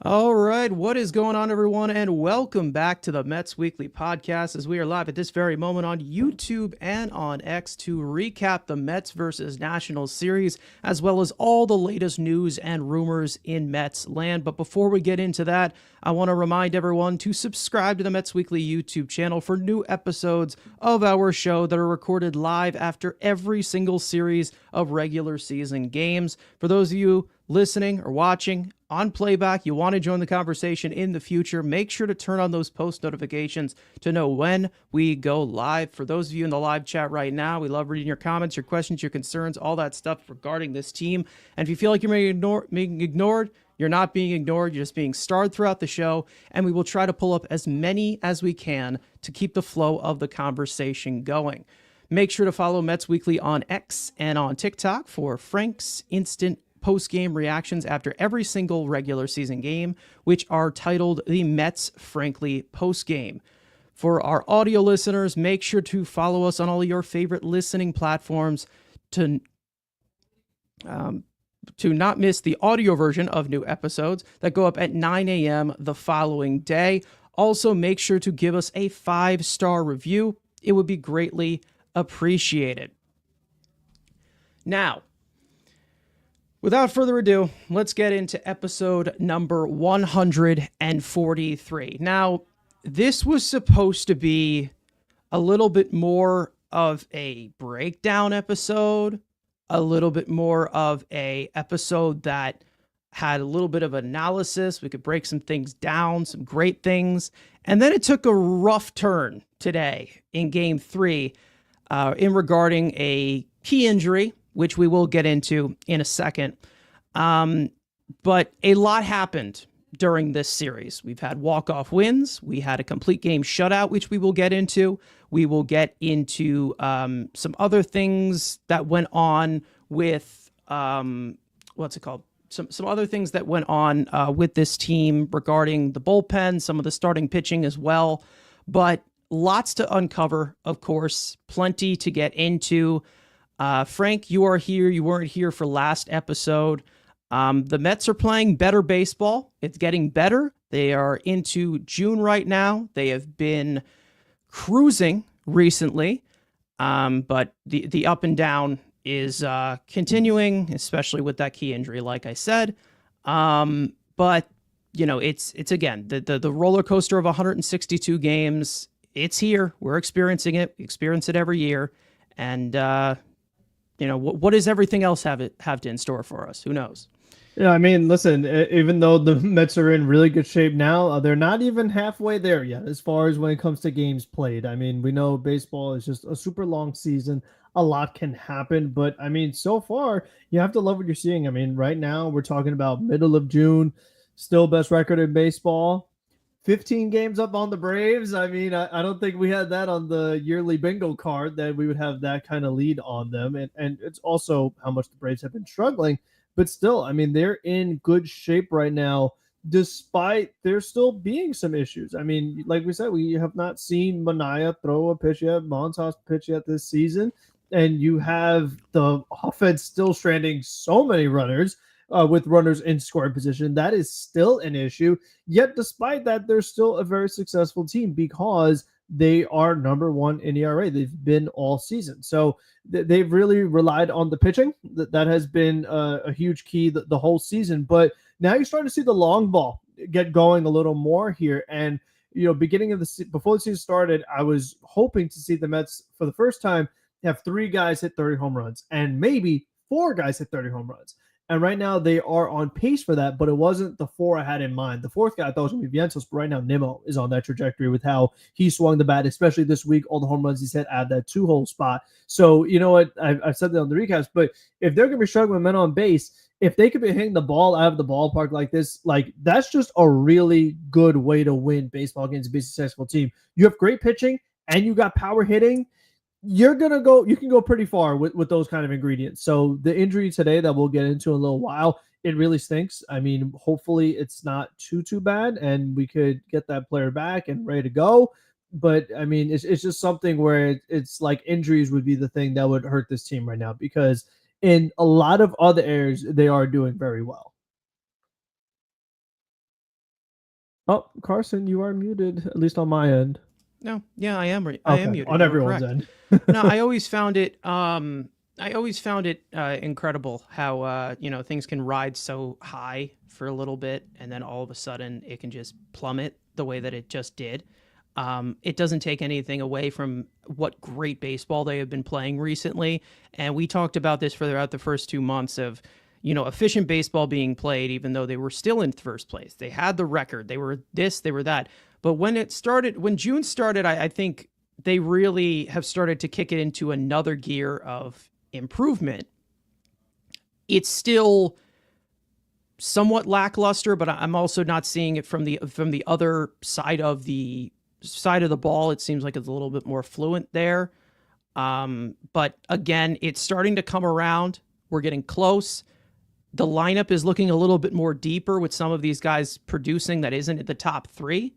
All right, what is going on, everyone, and welcome back to the Mets Weekly Podcast as we are live at this very moment on YouTube and on X to recap the Mets versus Nationals series, as well as all the latest news and rumors in Mets land. But before we get into that, I want to remind everyone to subscribe to the Mets Weekly YouTube channel for new episodes of our show that are recorded live after every single series of regular season games. For those of you listening or watching on playback, you want to join the conversation in the future, make sure to turn on those post notifications to know when we go live. For those of you in the live chat right now, we love reading your comments, your questions, your concerns, all that stuff regarding this team. And if you feel like you're being ignored, you're not being ignored. You're just being starred throughout the show, and we will try to pull up as many as we can to keep the flow of the conversation going. Make sure to follow Mets Weekly on X and on TikTok for Frank's instant post-game reactions after every single regular season game, which are titled the Mets Frankly Postgame. For our audio listeners, make sure to follow us on all your favorite listening platforms to not miss the audio version of new episodes that go up at 9 a.m. the following day. Also, make sure to give us a 5-star review. It would be greatly appreciated. Now, without further ado, let's get into episode number 143. Now, this was supposed to be a little bit more of a breakdown episode, a little bit more of a episode that had a little bit of analysis. We could break some things down, some great things. And then it took a rough turn today in game 3 in regarding a key injury, which we will get into in a second. But a lot happened during this series. We've had walk-off wins. We had a complete game shutout, which we will get into. We will get into some other things that went on with, what's it called? Some other things that went on with this team regarding the bullpen, some of the starting pitching as well. But lots to uncover, of course, plenty to get into. Frank, you are here. You weren't here for last episode. The Mets are playing better baseball. It's getting better. They are into June right now. They have been cruising recently, but the up and down is continuing, especially with that key injury, like I said. But you know, it's again the roller coaster of 162 games. It's here. We're experiencing it. We experience it every year, and you know, what does everything else have to in store for us? Who knows? Yeah, I mean, listen, even though the Mets are in really good shape now, they're not even halfway there yet as far as when it comes to games played. I mean, we know baseball is just a super long season. A lot can happen, but I mean, so far, you have to love what you're seeing. I mean, right now, we're talking about middle of June, still best record in baseball. 15 games up on the Braves. I mean, I don't think we had that on the yearly bingo card that we would have that kind of lead on them. And it's also how much the Braves have been struggling. But still, I mean, they're in good shape right now, despite there still being some issues. I mean, like we said, we have not seen Manaea throw a pitch yet, Montas pitch yet this season. And you have the offense still stranding so many runners with runners in scoring position. That is still an issue. Yet, despite that, they're still a very successful team because they are number 1 in ERA. They've been all season. So they've really relied on the pitching. That has been a huge key the whole season. But now you're starting to see the long ball get going a little more here. And, you know, beginning of before the season started, I was hoping to see the Mets for the first time have 3 guys hit 30 home runs and maybe 4 guys hit 30 home runs. And right now they are on pace for that, but it wasn't the 4 I had in mind. The 4th guy I thought was going to be Vientos, but right now Nimmo is on that trajectory with how he swung the bat, especially this week. All the home runs he's hit at that 2-hole spot. So, you know what? I've said that on the recaps, but if they're going to be struggling with men on base, if they could be hitting the ball out of the ballpark like this, like that's just a really good way to win baseball games and be a successful team. You have great pitching and you got power hitting. You can go pretty far with those kind of ingredients. So the injury today that we'll get into in a little while, it really stinks. I mean, hopefully it's not too bad and we could get that player back and ready to go. But I mean, it's just something where it's like injuries would be the thing that would hurt this team right now, because in a lot of other areas, they are doing very well. Oh, Carson, you are muted, at least on my end. No, yeah, I am Okay, muted. on You are everyone's correct. end. No, I always found it incredible how things can ride so high for a little bit and then all of a sudden it can just plummet the way that it just did. It doesn't take anything away from what great baseball they have been playing recently, and we talked about this throughout the first 2 months of efficient baseball being played, even though they were still in first place. They had the record. They were this, they were that. But when June started, I think they really have started to kick it into another gear of improvement. It's still somewhat lackluster, but I'm also not seeing it from the other side of the ball. It seems like it's a little bit more fluent there. But again, it's starting to come around. We're getting close. The lineup is looking a little bit more deeper with some of these guys producing that isn't at the top three.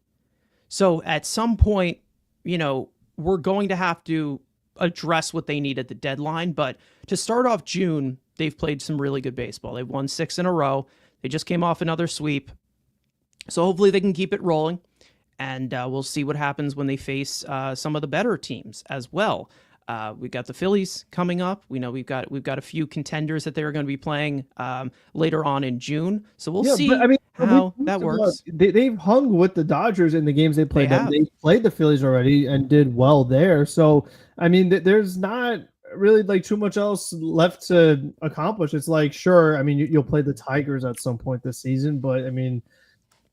So at some point, we're going to have to address what they need at the deadline. But to start off June, they've played some really good baseball. They've won 6 in a row. They just came off another sweep. So hopefully they can keep it rolling. And we'll see what happens when they face some of the better teams as well. We've got the Phillies coming up. We know we've got a few contenders that they're going to be playing later on in June. So we'll see but I mean, how that works. They've hung with the Dodgers in the games they played. They played the Phillies already and did well there. So I mean, there's not really like too much else left to accomplish. It's like, sure, I mean, you'll play the Tigers at some point this season, but I mean,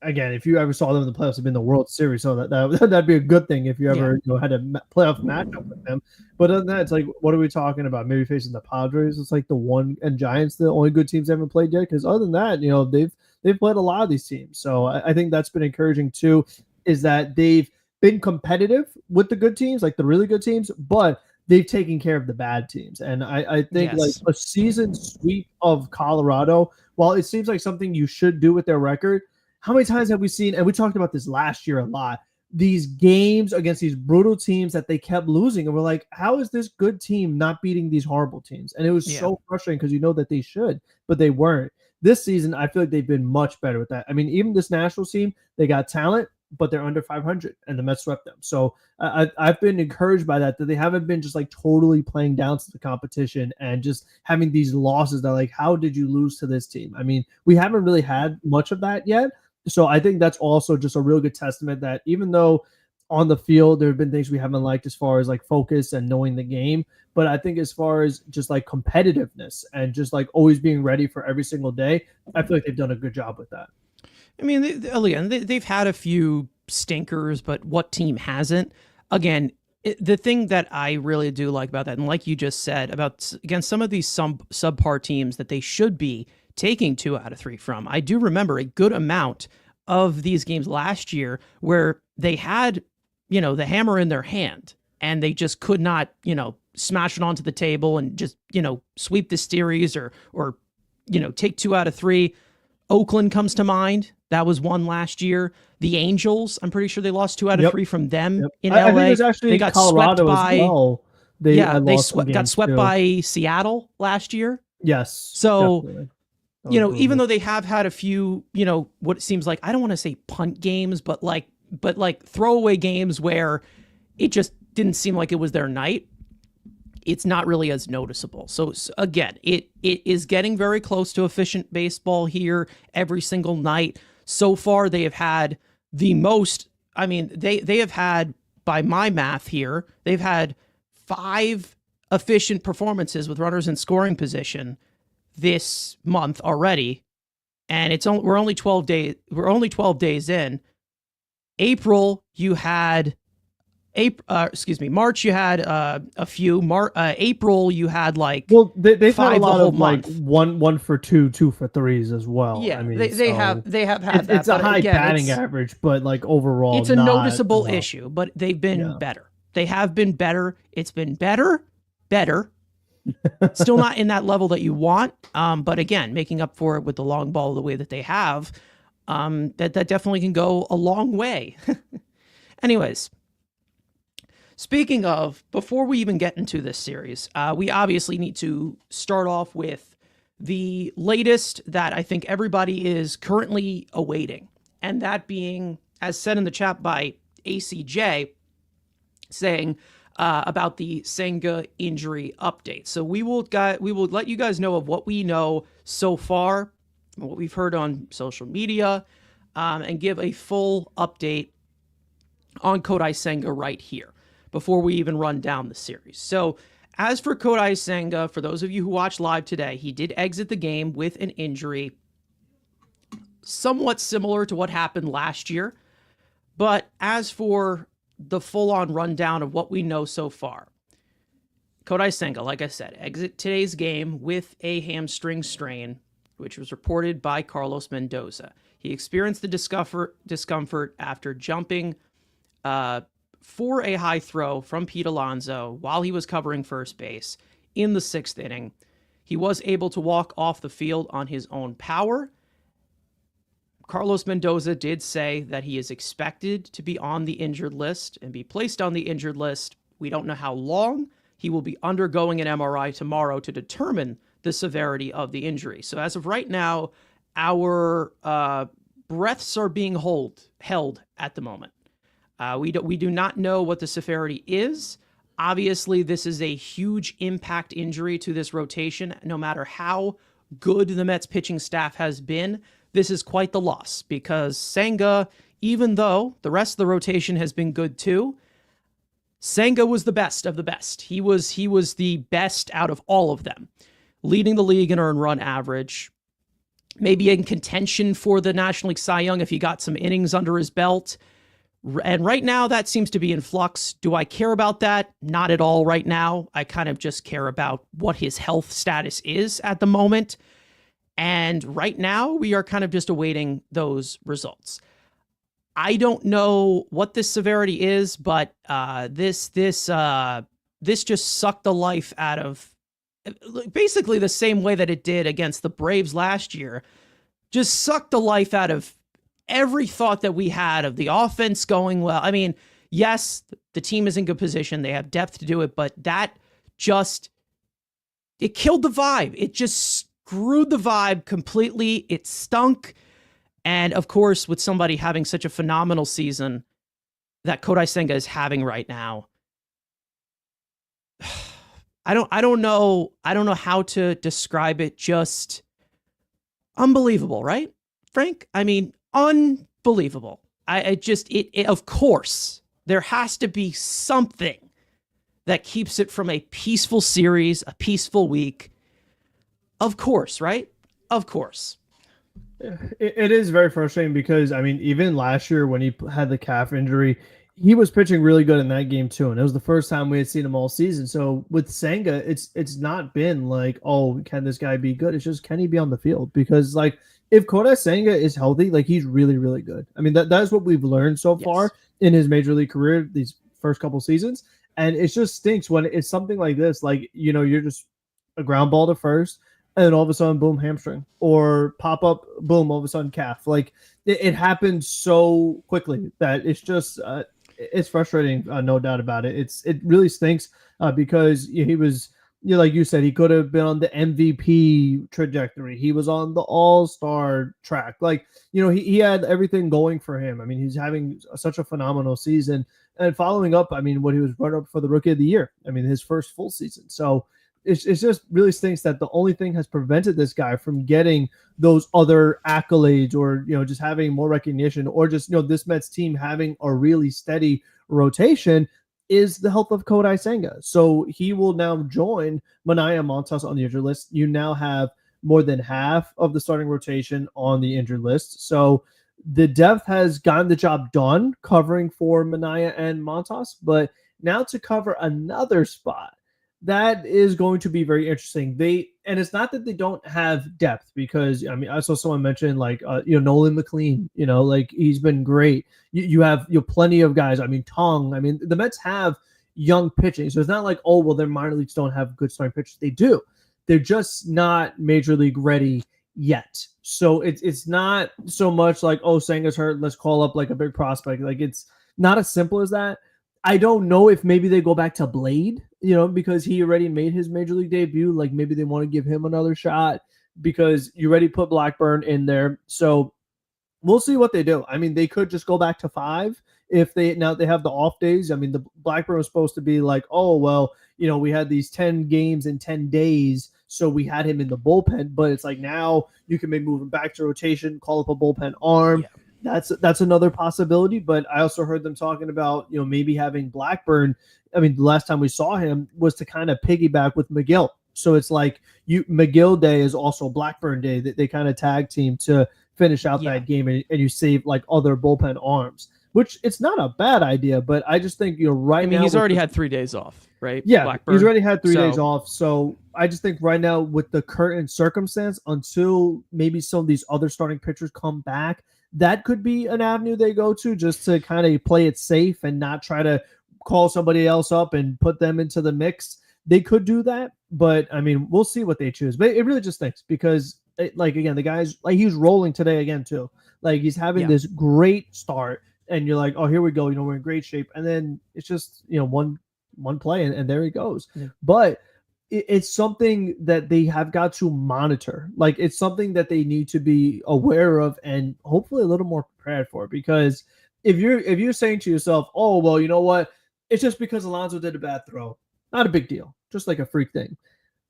again, if you ever saw them in the playoffs, have been the World Series, so that'd be a good thing if you ever had a playoff matchup with them. But other than that, it's like, what are we talking about? Maybe facing the Padres. It's like the one and Giants, the only good teams they haven't played yet. Because other than that, they've played a lot of these teams. So I think that's been encouraging too. Is that they've been competitive with the good teams, like the really good teams, but they've taken care of the bad teams. And I think like a season sweep of Colorado, while it seems like something you should do with their record, how many times have we seen, and we talked about this last year a lot, these games against these brutal teams that they kept losing? And we're like, how is this good team not beating these horrible teams? And it was so frustrating because you know that they should, but they weren't. This season, I feel like they've been much better with that. I mean, even this Nationals team, they got talent, but they're under 500, and the Mets swept them. So I've been encouraged by that they haven't been just like totally playing down to the competition and just having these losses that like, how did you lose to this team? I mean, we haven't really had much of that yet. So I think that's also just a real good testament that even though on the field there have been things we haven't liked as far as like focus and knowing the game, but I think as far as just like competitiveness and just like always being ready for every single day, I feel like they've done a good job with that. I mean, they've had a few stinkers, but what team hasn't? Again, the thing that I really do like about that, and like you just said, about against some of these subpar teams that they should be taking 2 out of 3 from. I do remember a good amount of these games last year where they had, the hammer in their hand and they just could not, smash it onto the table and just, sweep the series or take 2 out of 3. Oakland comes to mind. That was one last year. The Angels, I'm pretty sure they lost 2 out of 3 from them in LA. I think it was actually they got Colorado swept by, as well. They got swept by Seattle last year. Yes. So, definitely. Even though they have had a few, what seems like, I don't want to say punt games, but like throwaway games where it just didn't seem like it was their night, it's not really as noticeable. So again, it is getting very close to efficient baseball here every single night. So far, they have had the most, I mean, they have had, by my math here, they've had 5 efficient performances with runners in scoring position this month already, and we're only 12 days in. April you had March you had a few. April you had like they've had a lot of month. like 1 for 2, 2 for 3s as well. Yeah, I mean, they have had that. It's a high batting average, but like overall, it's a noticeable issue. But they've been better. They have been better. It's been better. Still not in that level that you want, but again, making up for it with the long ball the way that they have, that definitely can go a long way. Anyways, speaking of, before we even get into this series, we obviously need to start off with the latest that I think everybody is currently awaiting, and that being as said in the chat by ACJ, saying about the Senga injury update. So we will let you guys know of what we know so far, what we've heard on social media, and give a full update on Kodai Senga right here before we even run down the series. So as for Kodai Senga, for those of you who watched live today, he did exit the game with an injury somewhat similar to what happened last year. But as for the full-on rundown of what we know so far, Kodai Senga, like I said, exit today's game with a hamstring strain, which was reported by Carlos Mendoza. He experienced the discomfort after jumping for a high throw from Pete Alonso while he was covering first base in the 6th inning. He was able to walk off the field on his own power. Carlos Mendoza did say that he is expected to be on the injured list and be placed on the injured list. We don't know how long. He will be undergoing an MRI tomorrow to determine the severity of the injury. So as of right now, our breaths are being held at the moment. We do not know what the severity is. Obviously, this is a huge impact injury to this rotation. No matter how good the Mets pitching staff has been, this is quite the loss because Senga, even though the rest of the rotation has been good too, Senga was the best of the best. He was the best out of all of them, leading the league in earned run average, maybe in contention for the National League Cy Young if he got some innings under his belt. And right now, that seems to be in flux. Do I care about that? Not at all right now. I kind of just care about what his health status is at the moment. And right now, we are kind of just awaiting those results. I don't know what this severity is, but this just sucked the life out of basically the same way that it did against the Braves last year. Just sucked the life out of every thought that we had of the offense going well. I mean, yes, the team is in good position. They have depth to do it, but that just, it killed the vibe. It just screwed the vibe completely. It stunk. And of course, with somebody having such a phenomenal season that Kodai Senga is having right now, I don't know how to describe it. Just unbelievable, right, Frank? I mean, unbelievable. Of course, there has to be something that keeps it from a peaceful series, a peaceful week. Of course, right? Of course. It is very frustrating because, I mean, even last year when he had the calf injury, he was pitching really good in that game too. And it was the first time we had seen him all season. So with Senga, it's not been like, oh, can this guy be good? It's just, can he be on the field? Because like, if Kodai Senga is healthy, like he's really, really good. I mean, that is what we've learned so far in his major league career, these first couple seasons. And it just stinks when it's something like this, like, you know, you're just a ground ball to first, and then all of a sudden, boom, hamstring, or pop up, boom, all of a sudden calf. Like it happened so quickly that it's just, it's frustrating, no doubt about it. It really stinks because he was, you know, like you said, he could have been on the MVP trajectory. He was on the all-star track. Like, you know, he had everything going for him. I mean, he's having such a phenomenal season. And following up, I mean, what he was runner up for the Rookie of the Year. I mean, his first full season. So it's just really stinks that the only thing has prevented this guy from getting those other accolades or, you know, just having more recognition or just, you know, this Mets team having a really steady rotation is the health of Kodai Senga. So he will now join Manaea Montas on the injured list. You now have more than half of the starting rotation on the injured list. So the depth has gotten the job done covering for Manaea and Montas, but now to cover another spot, that is going to be very interesting. And it's not that they don't have depth, because I mean, I saw someone mention like you know, Nolan McLean, you know, like he's been great. You have plenty of guys. I mean, Tong. I mean, the Mets have young pitching, so it's not like, oh well, their minor leagues don't have good starting pitchers. They do. They're just not major league ready yet. So it's not so much like, oh, Senga's hurt, let's call up like a big prospect. Like it's not as simple as that. I don't know if maybe they go back to Blade, you know, because he already made his major league debut. Like maybe they want to give him another shot because you already put Blackburn in there. So we'll see what they do. I mean, they could just go back to 5 if they have the off days. I mean, the Blackburn was supposed to be like, oh well, we had these 10 games in 10 days, so we had him in the bullpen. But it's like now you can maybe move him back to rotation, call up a bullpen arm. Yeah. That's another possibility. But I also heard them talking about maybe having Blackburn. I mean, the last time we saw him was to kind of piggyback with McGill. So it's like McGill Day is also Blackburn Day. That they kind of tag team to finish out that game, and you save like other bullpen arms, which it's not a bad idea. But I just think right now he's already had 3 days off, right? Yeah, Blackburn. he's already had 3 days off. So I just think right now with the current circumstance, until maybe some of these other starting pitchers come back, that could be an avenue they go to just to kind of play it safe and not try to call somebody else up and put them into the mix. They could do that, but I mean, we'll see what they choose. But it really just stinks because, again, the guy's like he was rolling today again too. Like he's having this great start, and you're like, oh, here we go. We're in great shape, and then it's just one play, and there he goes. Yeah. But it's something that they have got to monitor. Like it's something that they need to be aware of and hopefully a little more prepared for. Because if you're saying to yourself, oh well, you know what, it's just because Alonso did a bad throw. Not a big deal, just like a freak thing.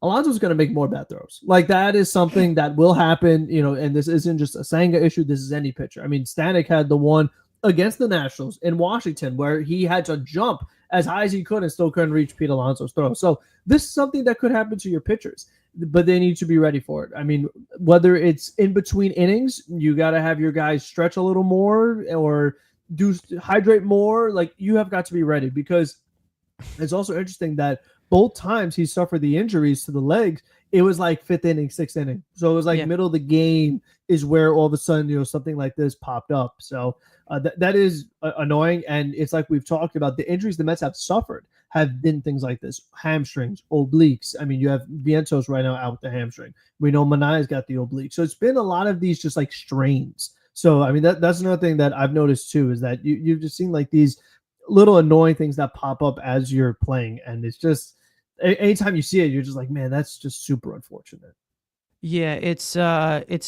Alonso's going to make more bad throws. Like that is something that will happen, and this isn't just a Senga issue. This is any pitcher. I mean, Stanek had the one against the Nationals in Washington where he had to jump as high as he could and still couldn't reach Pete Alonso's throw. So this is something that could happen to your pitchers, but they need to be ready for it. I mean, whether it's in between innings, you got to have your guys stretch a little more or hydrate more. Like you have got to be ready because it's also interesting that both times he suffered the injuries to the legs, it was like 5th inning, 6th inning. So it was like middle of the game is where all of a sudden, something like this popped up. So that is annoying. And it's like we've talked about the injuries the Mets have suffered have been things like this, hamstrings, obliques. I mean, you have Vientos right now out with the hamstring. We know Manaea's got the oblique. So it's been a lot of these just like strains. So, I mean, that's another thing that I've noticed too, is that you've just seen like these little annoying things that pop up as you're playing. And it's just, anytime you see it, you're just like, man, that's just super unfortunate. Yeah, it's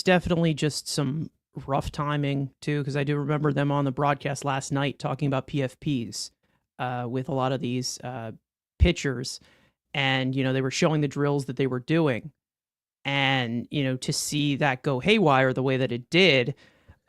definitely just some rough timing too, because I do remember them on the broadcast last night talking about PFPs with a lot of these pitchers, and they were showing the drills that they were doing, and to see that go haywire the way that it did,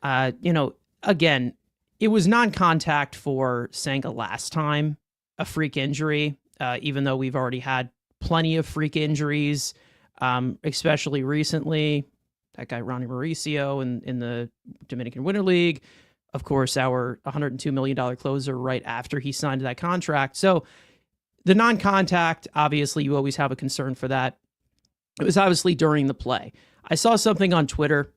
again, it was non-contact for Senga last time, a freak injury, even though we've already had plenty of freak injuries, especially recently. That guy, Ronnie Mauricio, in the Dominican Winter League. Of course, our $102 million closer right after he signed that contract. So the non-contact, obviously, you always have a concern for that. It was obviously during the play. I saw something on Twitter.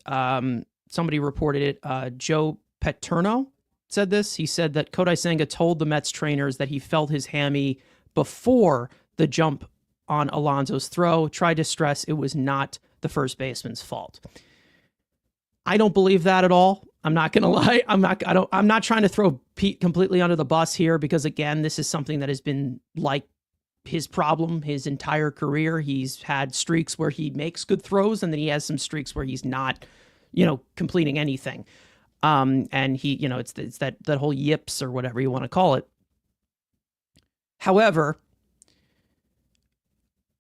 Somebody reported it. Joe Paterno said this. He said that Kodai Senga told the Mets trainers that he felt his hammy before the jump on Alonso's throw, tried to stress it was not the first baseman's fault. I don't believe that at all. I'm not going to lie. I'm not trying to throw Pete completely under the bus here because, again, this is something that has been like his problem his entire career. He's had streaks where he makes good throws, and then he has some streaks where he's not, completing anything. And he, it's that whole yips or whatever you want to call it. However,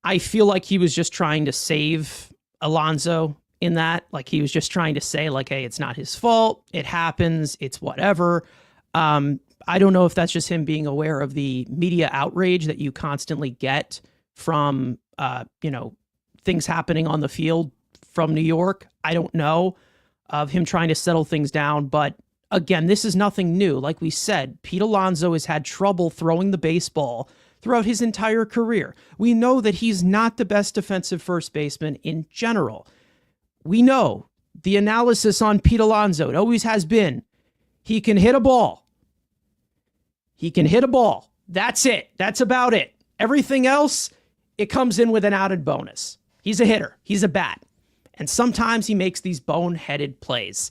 I feel like he was just trying to save Alonso in that. Like he was just trying to say like, hey, it's not his fault. It happens. It's whatever. I don't know if that's just him being aware of the media outrage that you constantly get from, things happening on the field from New York. I don't know, of him trying to settle things down. But again, this is nothing new. Like we said, Pete Alonso has had trouble throwing the baseball throughout his entire career. We know that he's not the best defensive first baseman in general. We know the analysis on Pete Alonso, it always has been, he can hit a ball. He can hit a ball. That's it. That's about it. Everything else, it comes in with an added bonus. He's a hitter. He's a bat. And sometimes he makes these boneheaded plays.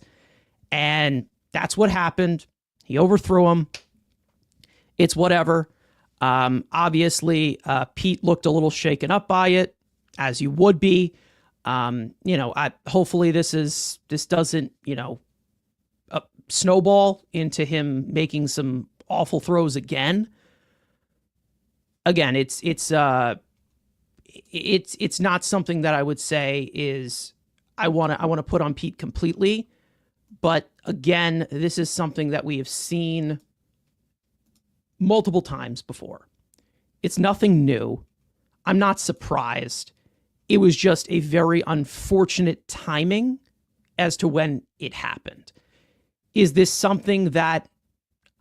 And that's what happened. He overthrew him. It's whatever. Obviously, Pete looked a little shaken up by it, as you would be. Hopefully this doesn't, snowball into him making some awful throws again. Again, it's not something that I would say is I want to put on Pete completely. But again, this is something that we have seen multiple times before. It's nothing new. I'm not surprised. It was just a very unfortunate timing as to when it happened. Is this something that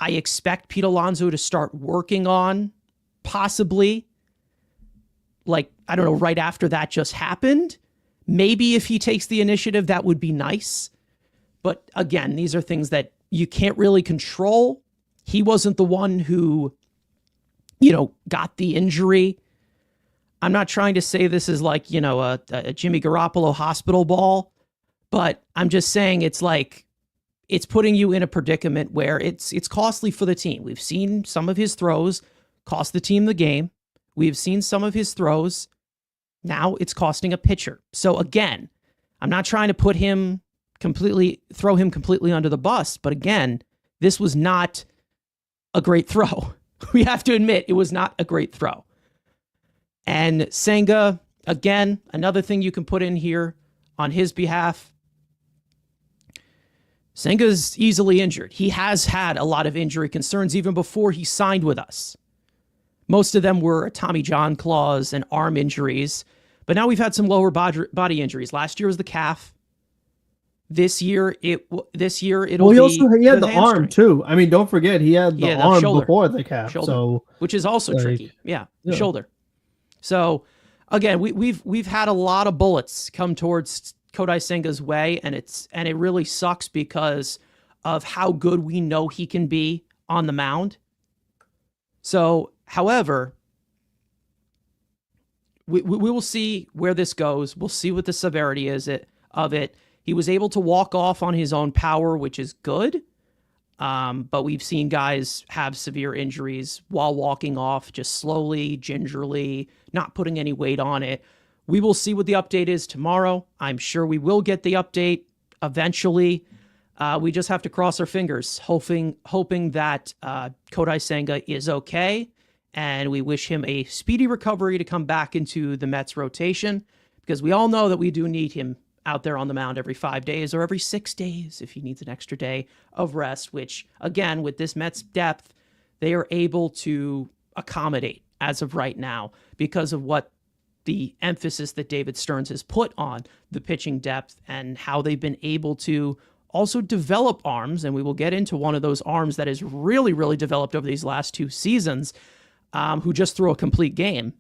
I expect Pete Alonso to start working on? Possibly. Like, I don't know, right after that just happened? Maybe if he takes the initiative, that would be nice. But again, these are things that you can't really control. He wasn't the one who, got the injury. I'm not trying to say this is like, a Jimmy Garoppolo hospital ball, but I'm just saying it's like, it's putting you in a predicament where it's costly for the team. We've seen some of his throws cost the team the game. We've seen some of his throws. Now it's costing a pitcher. So again, I'm not trying to throw him completely under the bus. But again, this was not a great throw. We have to admit it was not a great throw. And Senga, again, another thing you can put in here on his behalf. Senga's easily injured. He has had a lot of injury concerns even before he signed with us. Most of them were Tommy John claws and arm injuries. But now we've had some lower body injuries. Last year was the calf. This year it'll be he had the arm too. I mean, don't forget he had the arm shoulder. Before the calf, so which is also tricky. Yeah, shoulder. So again, we've had a lot of bullets come towards Kodai Senga's way, and it really sucks because of how good we know he can be on the mound. So, however, we will see where this goes. We'll see what the severity is of it. He was able to walk off on his own power, which is good. But we've seen guys have severe injuries while walking off, just slowly, gingerly, not putting any weight on it. We will see what the update is tomorrow. I'm sure we will get the update eventually. We just have to cross our fingers, hoping that Kodai Senga is okay. And we wish him a speedy recovery to come back into the Mets rotation, because we all know that we do need him out there on the mound every 5 days or every 6 days if he needs an extra day of rest, which, again, with this Mets depth, they are able to accommodate as of right now because of what the emphasis that David Stearns has put on the pitching depth and how they've been able to also develop arms. And we will get into one of those arms that has really, really developed over these last 2 seasons, who just threw a complete game.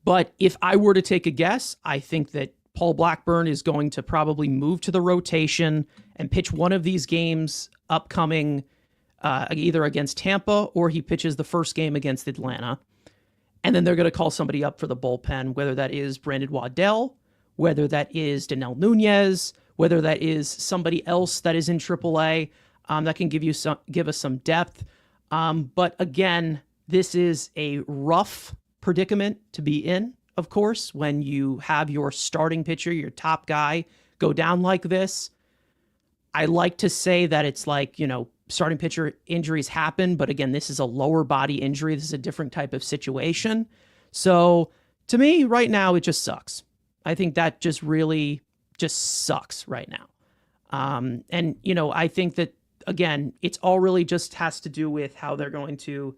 But if I were to take a guess, I think that Paul Blackburn is going to probably move to the rotation and pitch one of these games upcoming, either against Tampa or he pitches the first game against Atlanta. And then they're going to call somebody up for the bullpen, whether that is Brandon Waddell, whether that is Danel Nunez, whether that is somebody else that is in AAA that can give us some depth. But again, this is a rough predicament to be in, of course, when you have your starting pitcher, your top guy, go down like this. I like to say that it's like, starting pitcher injuries happen, but again, this is a lower body injury. This is a different type of situation. So to me, right now, it just sucks. I think that just really just sucks right now. And I think that, again, it's all really just has to do with how they're going to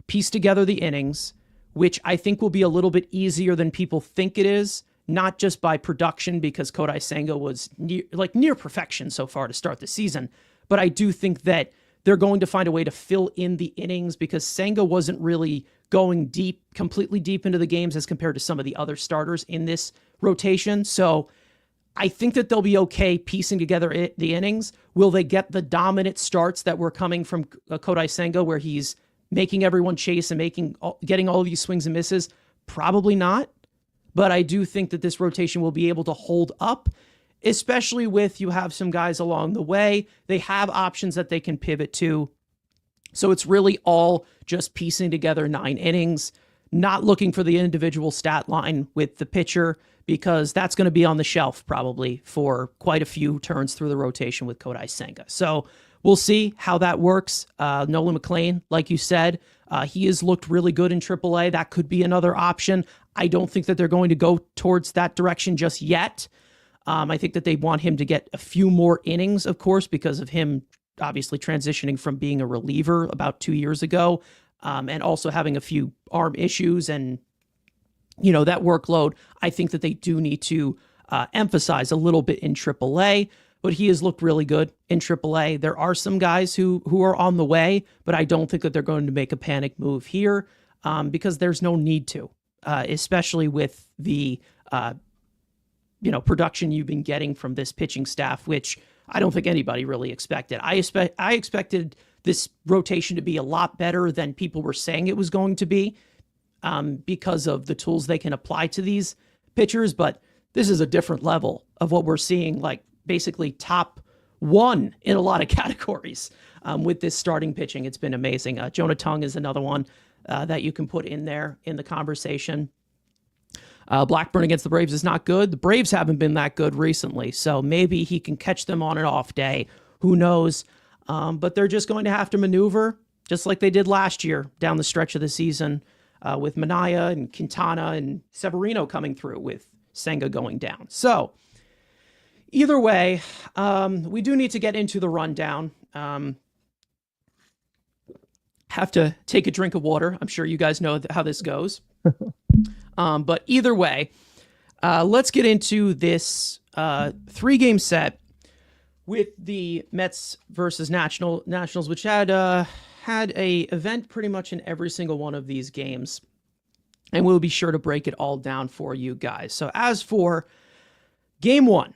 piece together the innings, which I think will be a little bit easier than people think it is, not just by production, because Kodai Senga was near perfection so far to start the season. But I do think that they're going to find a way to fill in the innings, because Senga wasn't really going completely deep into the games as compared to some of the other starters in this rotation. So I think that they'll be okay piecing together the innings. Will they get the dominant starts that were coming from Kodai Senga, where he's making everyone chase and getting all of these swings and misses? Probably not. But I do think that this rotation will be able to hold up, especially with you have some guys along the way. They have options that they can pivot to. So it's really all just piecing together 9 innings. not looking for the individual stat line with the pitcher because that's going to be on the shelf probably for quite a few turns through the rotation with Kodai Senga. So we'll see how that works. Nolan McLean, like you said, he has looked really good in AAA. That could be another option. I don't think that they're going to go towards that direction just yet. I think that they want him to get a few more innings, of course, because of him obviously transitioning from being a reliever about 2 years ago, and also having a few arm issues and, that workload. I think that they do need to emphasize a little bit in AAA, but he has looked really good in AAA. There are some guys who are on the way, but I don't think that they're going to make a panic move here because there's no need to, especially with the production you've been getting from this pitching staff, which I don't think anybody really expected. I expected this rotation to be a lot better than people were saying it was going to be because of the tools they can apply to these pitchers. But this is a different level of what we're seeing, like basically top one in a lot of categories with this starting pitching. It's been amazing. Jonah Tung is another one that you can put in there in the conversation. Blackburn against the Braves is not good. The Braves haven't been that good recently, so maybe he can catch them on an off day. Who knows? But they're just going to have to maneuver, just like they did last year down the stretch of the season with Minaya and Quintana and Severino coming through with Senga going down. So either way, we do need to get into the rundown. Have to take a drink of water. I'm sure you guys know how this goes. But either way, let's get into this 3-game set with the Mets versus Nationals, which had a event pretty much in every single one of these games. And we'll be sure to break it all down for you guys. So as for game 1,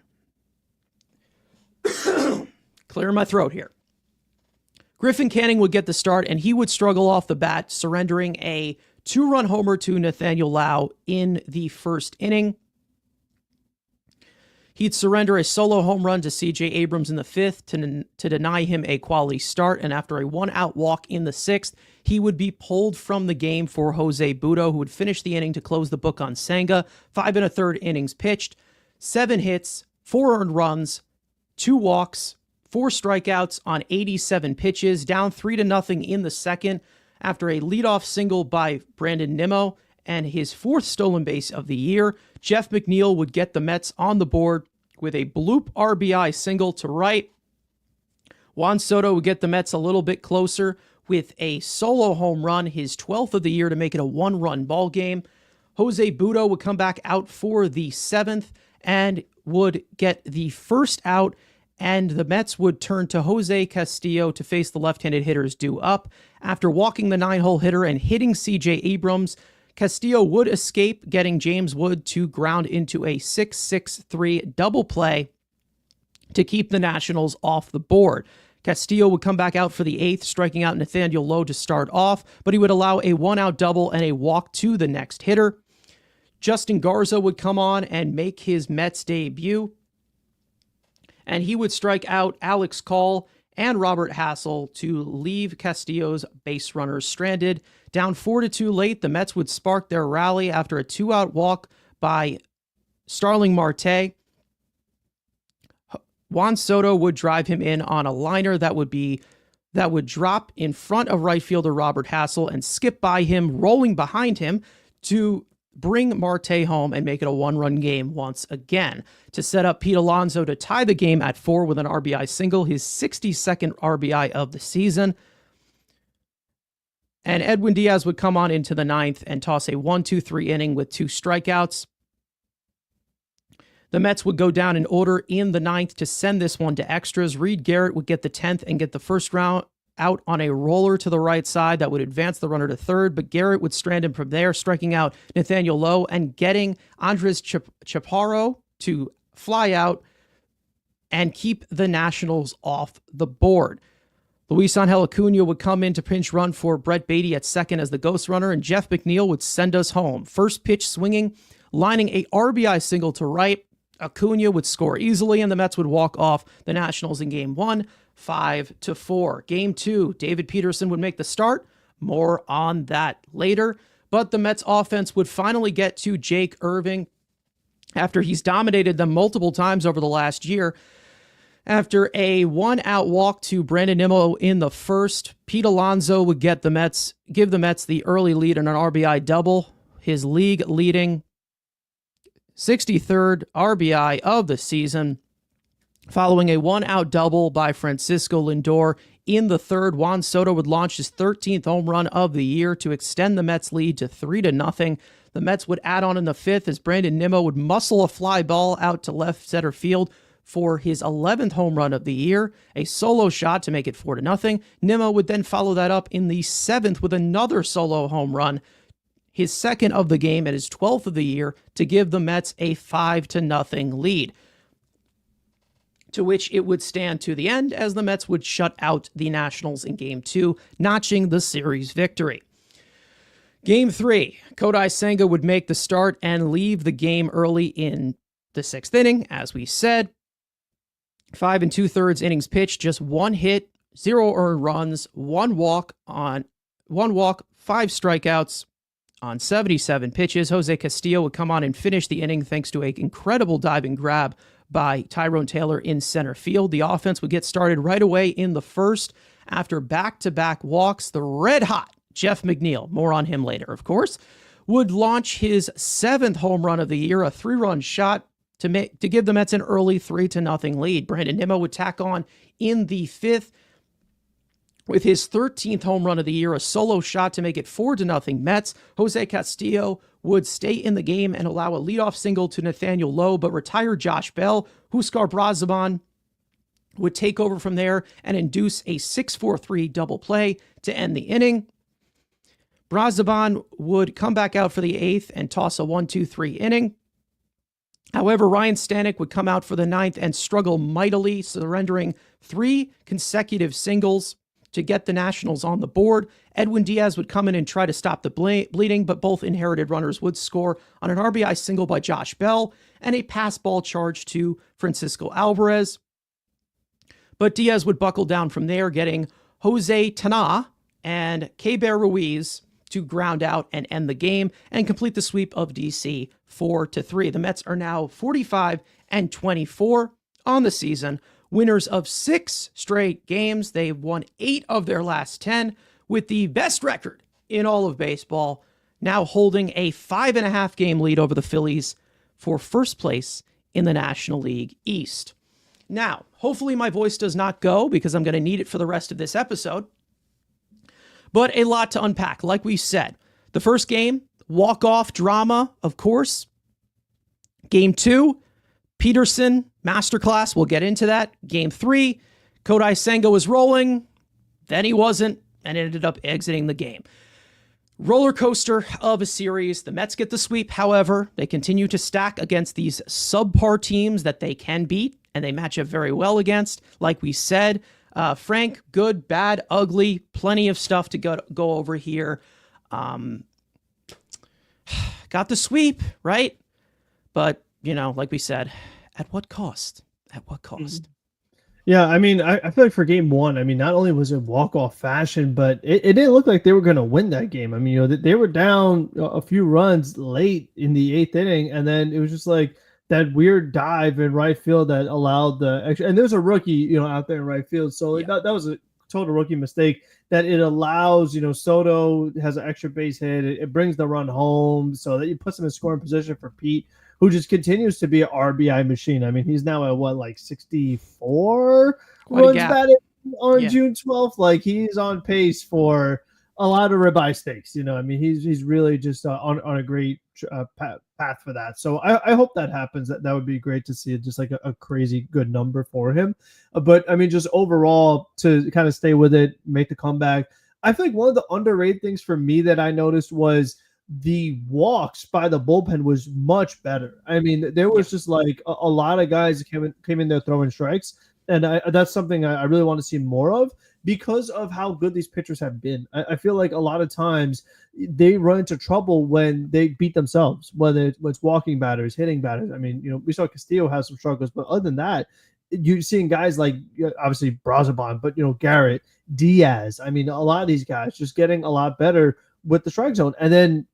clearing my throat here. Griffin Canning would get the start, and he would struggle off the bat, surrendering a 2-run homer to Nathaniel Lau in the first inning. He'd surrender a solo home run to C.J. Abrams in the 5th to deny him a quality start, and after a 1-out walk in the 6th, he would be pulled from the game for Jose Butto, who would finish the inning to close the book on Senga. 5 1/3 innings pitched, 7 hits, 4 earned runs, 2 walks, 4 strikeouts on 87 pitches, down 3-0 in the second. After a leadoff single by Brandon Nimmo and his 4th stolen base of the year, Jeff McNeil would get the Mets on the board with a bloop RBI single to right. Juan Soto would get the Mets a little bit closer with a solo home run, his 12th of the year, to make it a 1-run ball game. Jose Butto would come back out for the 7th and would get the first out, and the Mets would turn to Jose Castillo to face the left-handed hitters due up. After walking the 9-hole hitter and hitting C.J. Abrams, Castillo would escape, getting James Wood to ground into a 6-6-3 double play to keep the Nationals off the board. Castillo would come back out for the 8th, striking out Nathaniel Lowe to start off, but he would allow a 1-out double and a walk to the next hitter. Justin Garza would come on and make his Mets debut, and he would strike out Alex Call and Robert Hassel to leave Castillo's base runners stranded. Down 4-2 late, the Mets would spark their rally after a 2-out walk by Starling Marte. Juan Soto would drive him in on a liner that would drop in front of right fielder Robert Hassel and skip by him, rolling behind him to bring Marte home and make it a 1-run game once again. To set up Pete Alonso to tie the game at 4 with an RBI single, his 62nd RBI of the season. And Edwin Diaz would come on into the 9th and toss a 1-2-3 inning with 2 strikeouts. The Mets would go down in order in the 9th to send this one to extras. Reed Garrett would get the 10th and get the first round out on a roller to the right side that would advance the runner to third, but Garrett would strand him from there, striking out Nathaniel Lowe and getting Andres Chaparro to fly out and keep the Nationals off the board. Luis Angel Acuna would come in to pinch run for Brett Beatty at second as the ghost runner, and Jeff McNeil would send us home. First pitch swinging, lining a RBI single to right. Acuna would score easily, and the Mets would walk off the Nationals in Game 1, 5-4. Game 2, David Peterson would make the start. More on that later. but the Mets offense would finally get to Jake Irving after he's dominated them multiple times over the last year. After a 1-out walk to Brandon Nimmo in the first, Pete Alonso would give the Mets the early lead in an RBI double, his league-leading 63rd RBI of the season. Following a 1-out double by Francisco Lindor in the third, Juan Soto would launch his 13th home run of the year to extend the Mets' lead to 3-0. The Mets would add on in the fifth as Brandon Nimmo would muscle a fly ball out to left center field for his 11th home run of the year, a solo shot to make it 4-0. Nimmo would then follow that up in the seventh with another solo home run, his second of the game and his 12th of the year, to give the Mets a 5-0 lead, to which it would stand to the end as the Mets would shut out the Nationals in Game 2, notching the series victory. Game 3, Kodai Senga would make the start and leave the game early in the sixth inning, as we said. 5 2/3 innings pitched, just 1 hit, 0 earned runs, 1 walk, 5 strikeouts on 77 pitches. Jose Castillo would come on and finish the inning thanks to an incredible diving grab by Tyrone Taylor in center field. The offense would get started right away in the first after back-to-back walks. The red-hot Jeff McNeil, more on him later, of course, would launch his 7th home run of the year, a 3-run shot to give the Mets an early 3-0 lead. Brandon Nimmo would tack on in the 5th with his 13th home run of the year, a solo shot to make it 4-0 Mets. Jose Castillo would stay in the game and allow a leadoff single to Nathaniel Lowe, but retire Josh Bell. Huskar Brazaban would take over from there and induce a 6-4-3 double play to end the inning. Brazaban would come back out for the 8th and toss a 1-2-3 inning. However, Ryan Stanek would come out for the 9th and struggle mightily, surrendering 3 consecutive singles to get the Nationals on the board. Edwin Diaz would come in and try to stop the bleeding, but both inherited runners would score on an RBI single by Josh Bell and a pass ball charge to Francisco Alvarez. But Diaz would buckle down from there, getting Jose Tana and Keber Ruiz to ground out and end the game and complete the sweep of DC 4-3. The Mets are now 45-24 on the season, winners of 6 straight games. They've won 8 of their last 10, with the best record in all of baseball, now holding a 5.5 game lead over the Phillies for first place in the National League East. Now, hopefully my voice does not go because I'm going to need it for the rest of this episode. But a lot to unpack. Like we said, the first game, walk-off drama, of course. Game 2, Peterson, masterclass. We'll get into that. Game 3, Kodai Senga was rolling. Then he wasn't and ended up exiting the game. Roller coaster of a series. The Mets get the sweep, however. They continue to stack against these subpar teams that they can beat, and they match up very well against. Like we said, Frank, good, bad, ugly, plenty of stuff to go over here. Got the sweep, right? But, like we said, at what cost? At what cost? Yeah, I mean, I feel like for game 1, I mean, not only was it walk-off fashion, but it didn't look like they were going to win that game. I mean, they were down a few runs late in the 8th inning, and then it was just like that weird dive in right field that allowed the extra. And there's a rookie, out there in right field, so Yeah. that was a total rookie mistake. That it allows, Soto has an extra base hit. It brings the run home, so that you put him in scoring position for Pete, who just continues to be an RBI machine. I mean, he's now at 64 runs batted on June 12th. Like, he's on pace for a lot of ribeye steaks. I mean, he's really just on a great path for that. So I hope that happens. That would be great to see. Just like a crazy good number for him. But I mean, just overall, to kind of stay with it, make the comeback. I feel like one of the underrated things for me that I noticed was the walks by the bullpen was much better. I mean, there was just like a lot of guys came in there throwing strikes, and that's something I really want to see more of because of how good these pitchers have been. I feel like a lot of times they run into trouble when they beat themselves, whether it's walking batters, hitting batters. I mean, we saw Castillo have some struggles, but other than that, you're seeing guys like obviously Brazaban, but Garrett, Diaz. I mean, a lot of these guys just getting a lot better with the strike zone, and then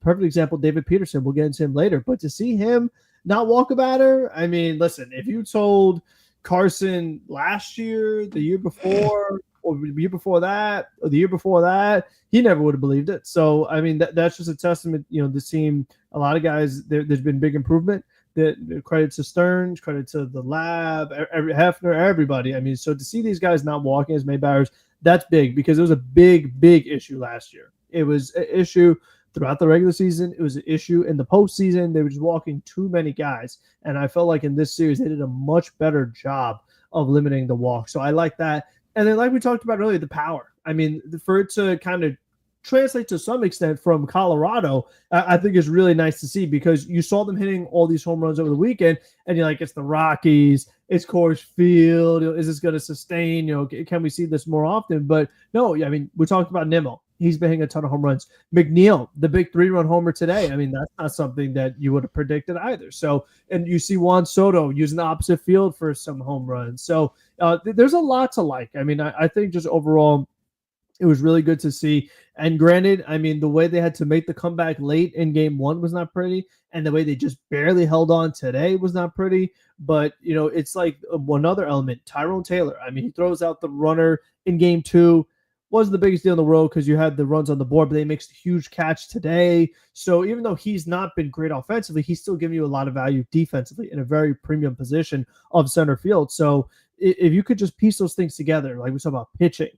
perfect example, David Peterson. We'll get into him later. But to see him not walk a batter, I mean, listen, if you told Carson last year, the year before, or the year before that, or the year before that, he never would have believed it. So, I mean, that's just a testament. This team, a lot of guys, there's been big improvement. Credit to Stearns, credit to the lab, Hefner, everybody. I mean, so to see these guys not walking as many batters, that's big because it was a big, big issue last year. It was an issue throughout the regular season. It was an issue in the postseason. They were just walking too many guys. And I felt like in this series, they did a much better job of limiting the walk. So I like that. And then like we talked about earlier, the power. I mean, for it to kind of translate to some extent from Colorado, I think is really nice to see because you saw them hitting all these home runs over the weekend and you're like, it's the Rockies, it's Coors Field. Is this going to sustain? Can we see this more often? But no, I mean, we talked about Nimmo. He's been hitting a ton of home runs. McNeil, the big 3-run homer today. I mean, that's not something that you would have predicted either. So, and you see Juan Soto using the opposite field for some home runs. So there's a lot to like. I mean, I think just overall, it was really good to see. And granted, I mean, the way they had to make the comeback late in game one was not pretty. And the way they just barely held on today was not pretty. But, it's like one other element, Tyrone Taylor. I mean, he throws out the runner in game two. Wasn't the biggest deal in the world because you had the runs on the board, but they mixed a huge catch today. So even though he's not been great offensively, he's still giving you a lot of value defensively in a very premium position of center field. So if you could just piece those things together, like we talked about pitching,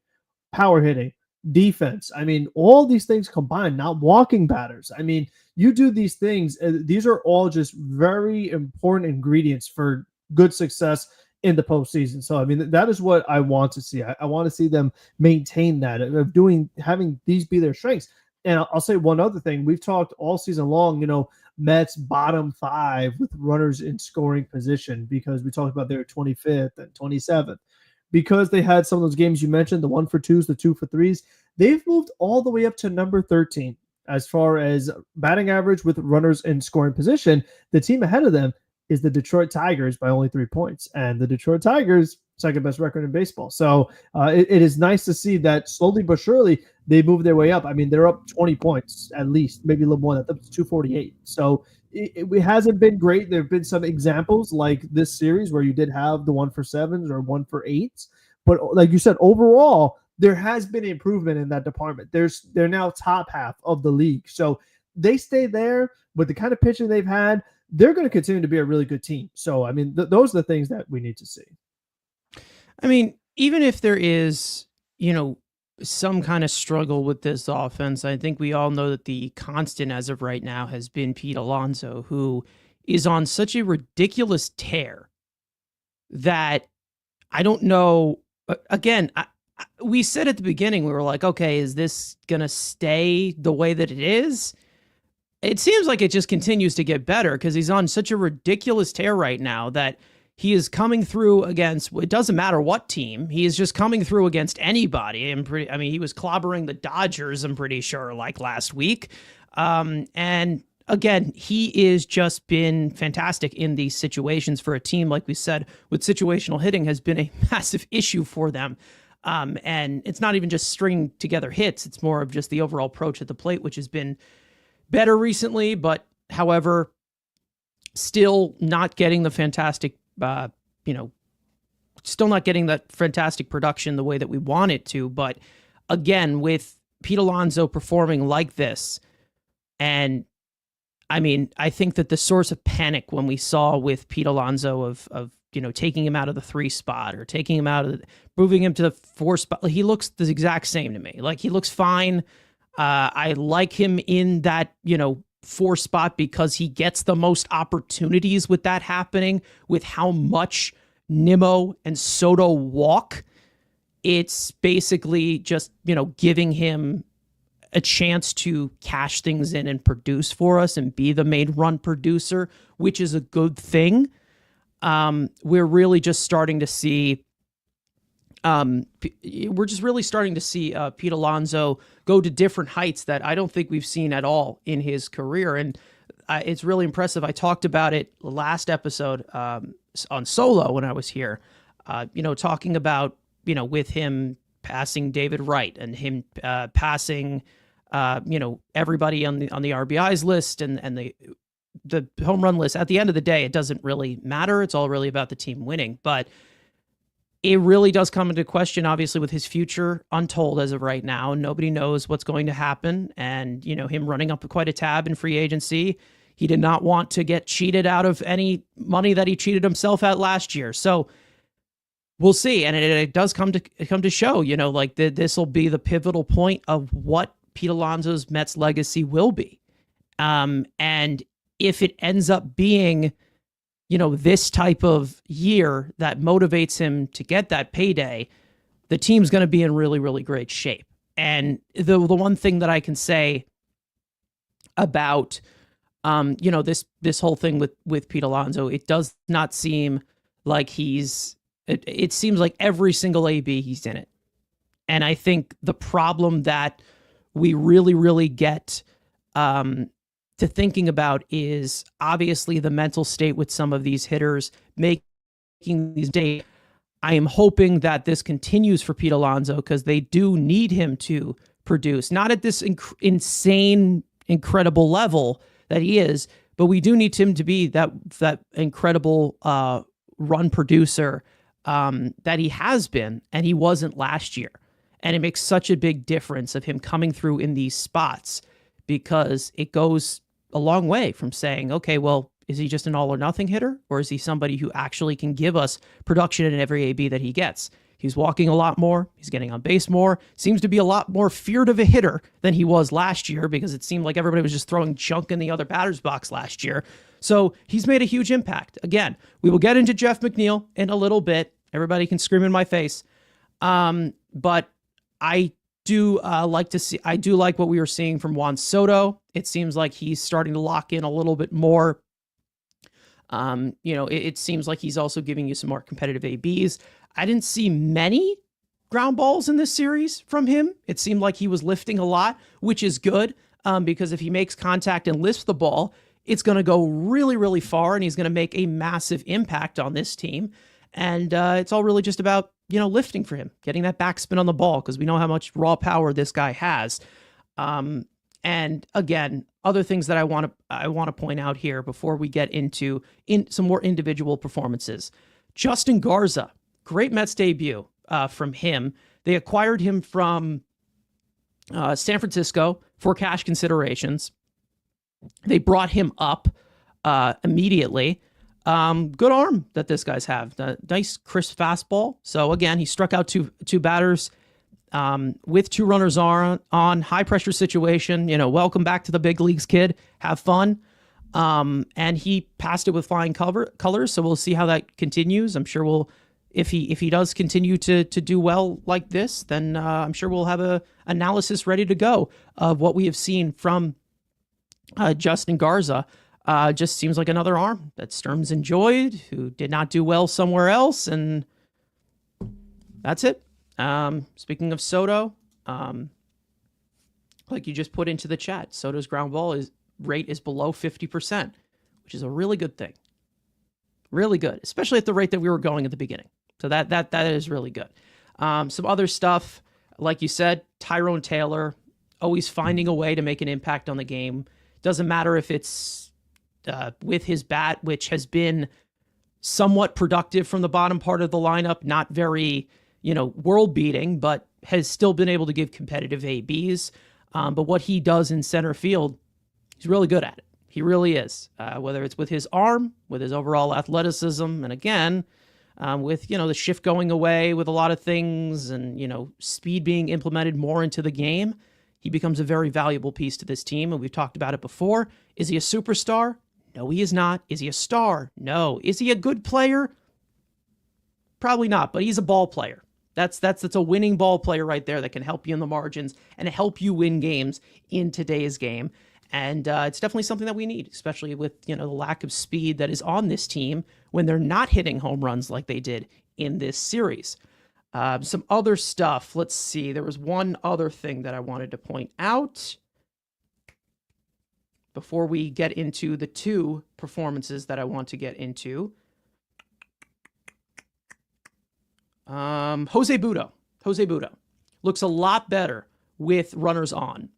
power hitting, defense. I mean, all these things combined, not walking batters. I mean, you do these things. These are all just very important ingredients for good success in the postseason. So, I mean, that is what I want to see. I want to see them maintain that of having these be their strengths. And I'll say one other thing. We've talked all season long, Mets bottom 5 with runners in scoring position because we talked about their 25th and 27th. Because they had some of those games you mentioned, the 1-for-2s, the 2-for-3s, they've moved all the way up to number 13 as far as batting average with runners in scoring position. The team ahead of them is the Detroit Tigers by only 3 points. And the Detroit Tigers, second best record in baseball. So it is nice to see that slowly but surely they move their way up. I mean, they're up 20 points at least, maybe a little more than that, up to 248. So it hasn't been great. There have been some examples like this series where you did have the 1-for-7s or 1-for-8s. But like you said, overall, there has been improvement in that department. They're now top half of the league. So they stay there with the kind of pitching they've had. They're going to continue to be a really good team. So, I mean, those are the things that we need to see. I mean, even if there is, some kind of struggle with this offense, I think we all know that the constant as of right now has been Pete Alonso, who is on such a ridiculous tear that I don't know. Again, we said at the beginning, we were like, okay, is this going to stay the way that it is? It seems like it just continues to get better because he's on such a ridiculous tear right now that he is coming through against, it doesn't matter what team, he is just coming through against anybody. I mean, he was clobbering the Dodgers, I'm pretty sure, like last week. And again, he is just been fantastic in these situations for a team, like we said, with situational hitting has been a massive issue for them. And it's not even just stringing together hits. It's more of just the overall approach at the plate, which has been better recently, but however, still not getting the fantastic, still not getting that fantastic production the way that we want it to. But again, with Pete Alonso performing like this, and I mean, I think that the source of panic when we saw with Pete Alonso of taking him out of the 3 spot or taking him out of moving him to the 4 spot, he looks the exact same to me. Like, he looks fine. I like him in that, 4 spot because he gets the most opportunities with that happening, with how much Nimmo and Soto walk. It's basically just, giving him a chance to cash things in and produce for us and be the main run producer, which is a good thing. We're really just starting to see Pete Alonso go to different heights that I don't think we've seen at all in his career. And it's really impressive. I talked about it last episode on Solo when I was here, talking about, with him passing David Wright and him passing everybody on the RBIs list and the home run list. At the end of the day, it doesn't really matter. It's all really about the team winning. But it really does come into question, obviously, with his future untold as of right now. Nobody knows what's going to happen. And, him running up quite a tab in free agency. He did not want to get cheated out of any money that he cheated himself at last year. So we'll see. And it does come to show, this will be the pivotal point of what Pete Alonso's Mets legacy will be. And if it ends up being, this type of year that motivates him to get that payday, the team's going to be in really, really great shape. And the one thing that I can say about, this whole thing with Pete Alonso, it does not seem like it seems like every single AB he's in it. And I think the problem that we really, really get to thinking about is obviously the mental state with some of these hitters making these days. I am hoping that this continues for Pete Alonso because they do need him to produce, not at this insane, incredible level that he is, but we do need him to be that incredible run producer that he has been and he wasn't last year. And it makes such a big difference of him coming through in these spots because it goes a long way from saying, okay, well, is he just an all or nothing hitter? Or is he somebody who actually can give us production in every AB that he gets? He's walking a lot more. He's getting on base more. Seems to be a lot more feared of a hitter than he was last year because it seemed like everybody was just throwing junk in the other batter's box last year. So he's made a huge impact. Again, we will get into Jeff McNeil in a little bit. Everybody can scream in my face. But I do like what we were seeing from Juan Soto. It seems like he's starting to lock in a little bit more. It seems like he's also giving you some more competitive ABs. I didn't see many ground balls in this series from him. It seemed like he was lifting a lot, which is good because if he makes contact and lifts the ball, it's going to go really, really far and he's going to make a massive impact on this team. And it's all really just about, lifting for him, getting that backspin on the ball because we know how much raw power this guy has. And again, other things that I want to point out here before we get into some more individual performances. Justin Garza, great Mets debut from him. They acquired him from San Francisco for cash considerations. They brought him up immediately. Good arm that this guy's have. Nice crisp fastball. So again, he struck out two batters with two runners on high pressure situation. Welcome back to the big leagues, kid. Have fun. And he passed it with flying colors. So we'll see how that continues. I'm sure if he does continue to do well like this, then I'm sure we'll have a analysis ready to go of what we have seen from Justin Garza. Just seems like another arm that Sturms enjoyed, who did not do well somewhere else, and that's it. Speaking of Soto, like you just put into the chat, Soto's ground ball rate is below 50%, which is a really good thing. Really good, especially at the rate that we were going at the beginning. So that is really good. Some other stuff, like you said, Tyrone Taylor, always finding a way to make an impact on the game. Doesn't matter if it's with his bat, which has been somewhat productive from the bottom part of the lineup, not very, world beating, but has still been able to give competitive ABs. But what he does in center field, he's really good at it. He really is. Whether it's with his arm, with his overall athleticism, and again, with, the shift going away with a lot of things and, speed being implemented more into the game, he becomes a very valuable piece to this team. And we've talked about it before. Is he a superstar? No, he is not. Is he a star? No. Is he a good player? Probably not, but he's a ball player. That's a winning ball player right there that can help you in the margins and help you win games in today's game. And it's definitely something that we need, especially with, the lack of speed that is on this team when they're not hitting home runs like they did in this series. Some other stuff. Let's see. There was one other thing that I wanted to point out before we get into the two performances that I want to get into. Jose Butto looks a lot better with runners on.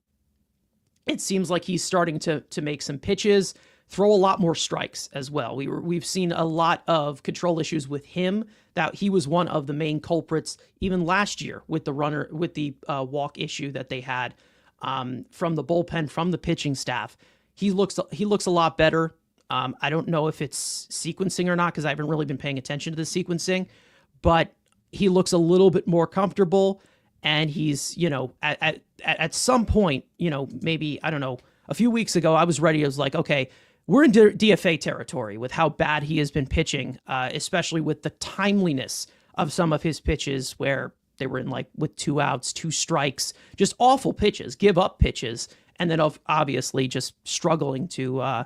it seems like he's starting to make some pitches, throw a lot more strikes as well. We've seen a lot of control issues with him. That he was one of the main culprits even last year with the walk issue that they had from the bullpen, from the pitching staff. He looks a lot better. I don't know if it's sequencing or not because I haven't really been paying attention to the sequencing, but he looks a little bit more comfortable. And he's, at some point, maybe, I don't know, a few weeks ago, I was like, okay, we're in DFA territory with how bad he has been pitching, especially with the timeliness of some of his pitches where they were in with 2 outs, 2 strikes, just awful pitches, give up pitches. And then obviously just struggling to,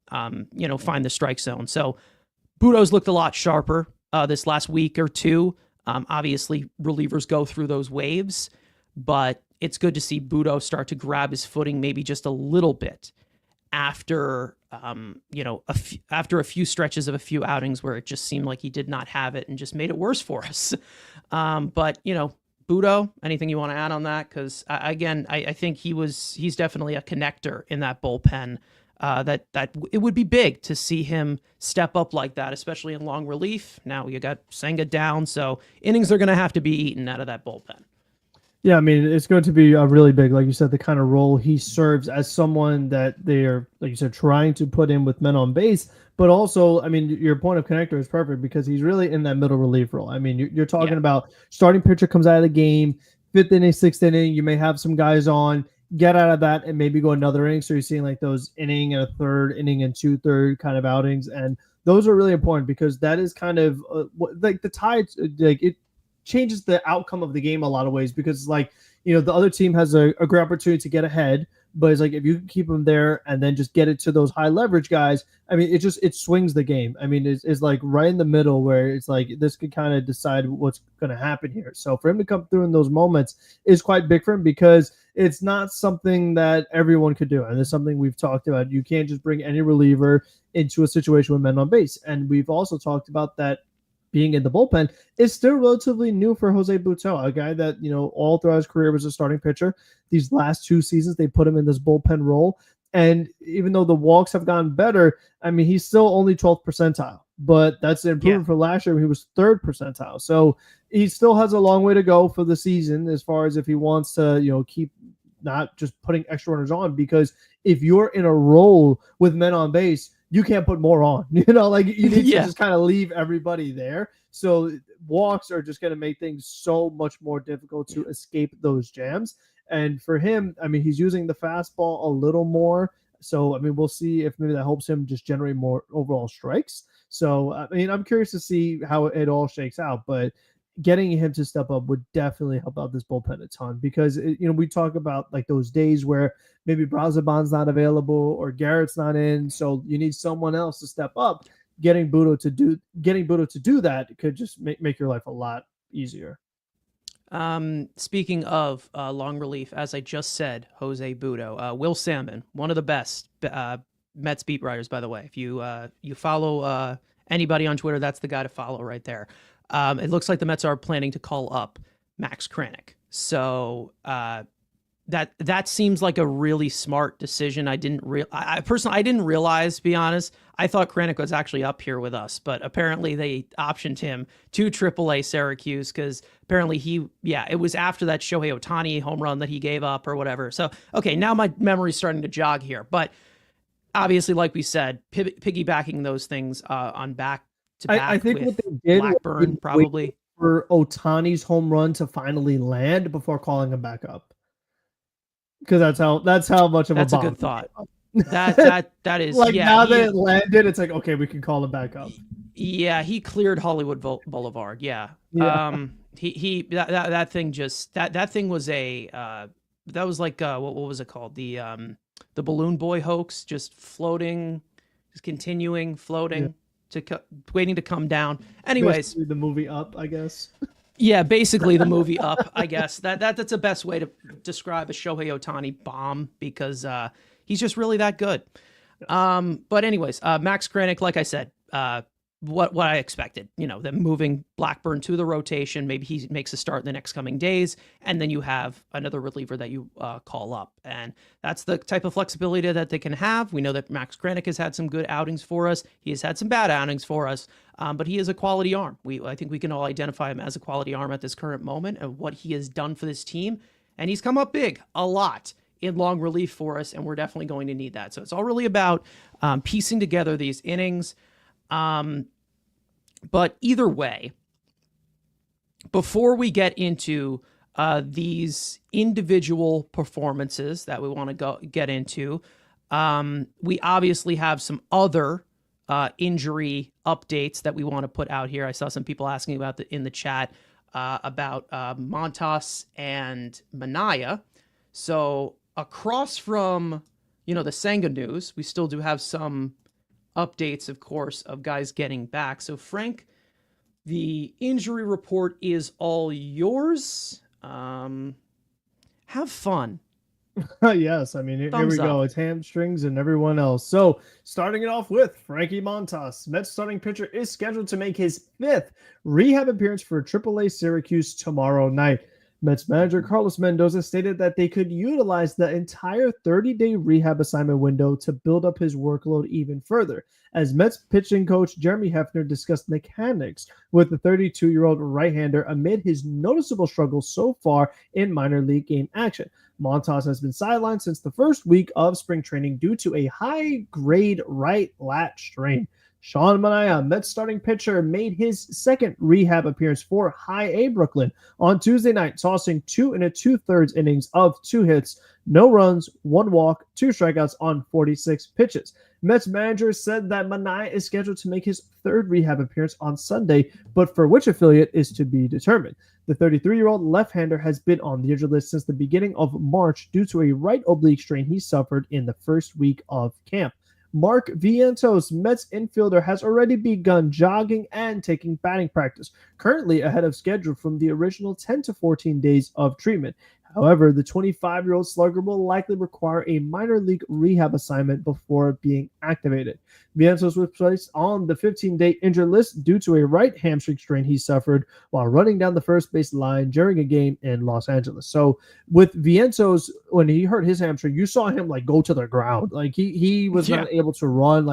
find the strike zone. So Budo's looked a lot sharper this last week or two. Obviously, relievers go through those waves, but it's good to see Budo start to grab his footing maybe just a little bit after, after a few stretches of a few outings where it just seemed like he did not have it and just made it worse for us. But Budo, anything you want to add on that? Because I think he's definitely a connector in that bullpen. That it would be big to see him step up like that, especially in long relief. Now you got Senga down, so innings are going to have to be eaten out of that bullpen. Yeah, I mean, it's going to be a really big, like you said, the kind of role he serves as someone that they are, like you said, trying to put in with men on base. But also, I mean, your point of connector is perfect because he's really in that middle relief role. I mean, you're talking about starting pitcher comes out of the game, 5th inning, 6th inning, you may have some guys on, get out of that and maybe go another inning. So you're seeing those inning and a third, inning and 2/3 kind of outings. And those are really important because that is kind of the tide, it changes the outcome of the game a lot of ways because the other team has a great opportunity to get ahead, but it's if you can keep them there and then just get it to those high leverage guys, I mean, it swings the game. I mean, it's right in the middle where it's this could kind of decide what's going to happen here. So for him to come through in those moments is quite big for him because it's not something that everyone could do. And it's something we've talked about. You can't just bring any reliever into a situation with men on base. And we've also talked about that being in the bullpen is still relatively new for Jose Butto, a guy that, all throughout his career was a starting pitcher. These last 2 seasons, they put him in this bullpen role. And even though the walks have gotten better, I mean, he's still only 12th percentile, but that's an improvement from last year when he was 3rd percentile. So he still has a long way to go for the season as far as if he wants to, keep not just putting extra runners on, because if you're in a role with men on base, you can't put more on, you need to just kind of leave everybody there. So walks are just going to make things so much more difficult to escape those jams. And for him, I mean, he's using the fastball a little more. So, I mean, we'll see if maybe that helps him just generate more overall strikes. So, I mean, I'm curious to see how it all shakes out, but getting him to step up would definitely help out this bullpen a ton because, we talk about those days where maybe Brazaban's not available or Garrett's not in. So you need someone else to step up. Getting Budo to do that could just make your life a lot easier. Speaking of long relief, as I just said, Jose Budo, Will Salmon, one of the best Mets beat writers, by the way. If you follow anybody on Twitter, that's the guy to follow right there. It looks like the Mets are planning to call up Max Kranick. So that seems like a really smart decision. I didn't realize, to be honest. I thought Kranick was actually up here with us, but apparently they optioned him to AAA Syracuse because apparently it was after that Shohei Ohtani home run that he gave up or whatever. So, okay, now my memory's starting to jog here. But obviously, like we said, piggybacking those things on back to back. I think with what they did Blackburn probably for Ohtani's home run to finally land before calling him back up. Because that's how much of that's a good thought. That is now that it landed, it's okay, we can call him back up. Yeah, he cleared Hollywood Boulevard. Yeah. He that thing just that thing was that was like what was it called, the balloon boy hoax, just floating, just continuing floating waiting to come down. Anyways, basically the movie Up, I guess. Yeah, basically the movie Up, I guess. That's the best way to describe a Shohei Ohtani bomb because he's just really that good. But anyways, Max Kranick, like I said, what I expected. Them moving Blackburn to the rotation. Maybe he makes a start in the next coming days, and then you have another reliever that you call up, and that's the type of flexibility that they can have. We know that Max Kranick has had some good outings for us. He has had some bad outings for us, but he is a quality arm. I think we can all identify him as a quality arm at this current moment and what he has done for this team, and he's come up big a lot in long relief for us, and we're definitely going to need that. So it's all really about piecing together these innings. But either way, before we get into these individual performances that we want to get into, we obviously have some other injury updates that we want to put out here. I saw some people asking about in the chat about Montas and Manaea. So across from the Senga news, we still do have some updates, of course, of guys getting back. So Frank, the injury report is all yours. Have fun. Yes, I mean, here we go. It's hamstrings and everyone else. So, starting it off with Frankie Montas. Mets starting pitcher is scheduled to make his 5th rehab appearance for AAA Syracuse tomorrow night. Mets manager Carlos Mendoza stated that they could utilize the entire 30-day rehab assignment window to build up his workload even further, as Mets pitching coach Jeremy Hefner discussed mechanics with the 32-year-old right-hander amid his noticeable struggles so far in minor league game action. Montas has been sidelined since the first week of spring training due to a high-grade right lat strain. Sean Manaea, Mets starting pitcher, made his 2nd rehab appearance for High A Brooklyn on Tuesday night, tossing 2 2/3 innings of 2 hits, no runs, 1 walk, 2 strikeouts on 46 pitches. Mets manager said that Manaea is scheduled to make his 3rd rehab appearance on Sunday, but for which affiliate is to be determined. The 33-year-old left-hander has been on the injured list since the beginning of March due to a right oblique strain he suffered in the first week of camp. Mark Vientos, Mets infielder, has already begun jogging and taking batting practice, currently ahead of schedule from the original 10 to 14 days of treatment. However, the 25-year-old slugger will likely require a minor league rehab assignment before being activated. Vientos was placed on the 15-day injured list due to a right hamstring strain he suffered while running down the first base line during a game in Los Angeles. So with Vientos, when he hurt his hamstring, you saw him go to the ground. He was not able to run.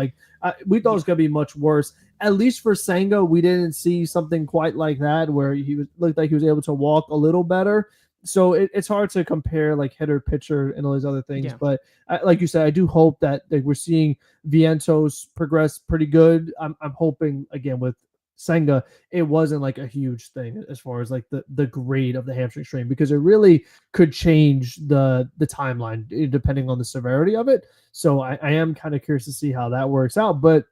We thought it was going to be much worse. At least for Senga, we didn't see something quite like that where looked like he was able to walk a little better. So it's hard to compare hitter, pitcher, and all these other things. Yeah. But like you said, I do hope that we're seeing Vientos progress pretty good. I'm hoping, again, with Senga, it wasn't a huge thing as far as the grade of the hamstring strain, because it really could change the timeline depending on the severity of it. So I am kind of curious to see how that works out. But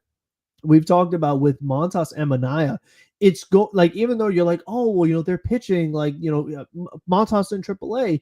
we've talked about with Montas and Manaea, it's even though you're oh, well, they're pitching Montas in AAA,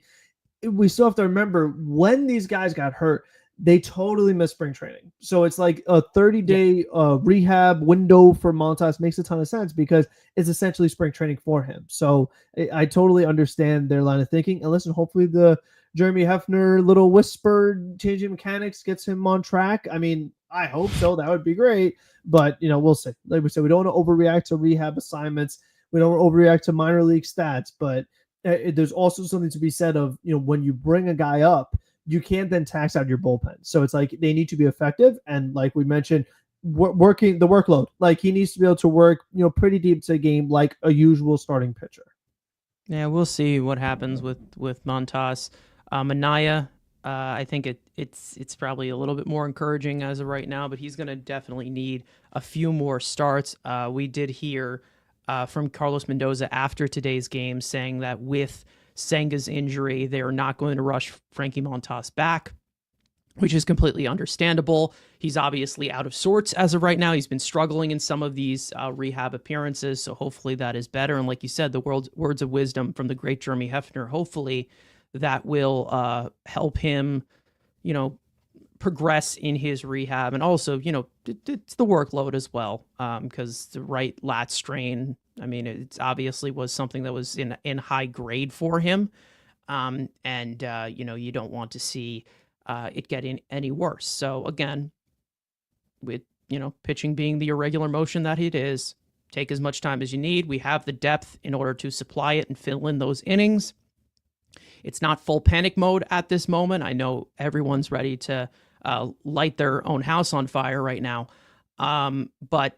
we still have to remember when these guys got hurt, they totally missed spring training. So it's a 30-day rehab window for Montas makes a ton of sense because it's essentially spring training for him. So I totally understand their line of thinking. And listen, hopefully the Jeremy Hefner little whisper changing mechanics gets him on track. I mean, I hope so. That would be great. But, we'll see. Like we said, we don't want to overreact to rehab assignments. We don't want to overreact to minor league stats. But there's also something to be said of, when you bring a guy up, you can't then tax out your bullpen. So it's they need to be effective. And like we mentioned, working the workload. He needs to be able to work, pretty deep to a game like a usual starting pitcher. Yeah, we'll see what happens with Montas. Manaea, I think it's probably a little bit more encouraging as of right now, but he's going to definitely need a few more starts. We did hear from Carlos Mendoza after today's game saying that with Senga's injury, they are not going to rush Frankie Montas back, which is completely understandable. He's obviously out of sorts as of right now. He's been struggling in some of these rehab appearances, so hopefully that is better. And like you said, the words of wisdom from the great Jeremy Hefner, hopefully that will help him, progress in his rehab. And also, it's the workload as well, because the right lat strain, I mean, it obviously was something that was in high grade for him. And you don't want to see it get any worse. So again, with pitching being the irregular motion that it is, take as much time as you need. We have the depth in order to supply it and fill in those innings. It's not full panic mode at this moment. I know everyone's ready to light their own house on fire right now. But,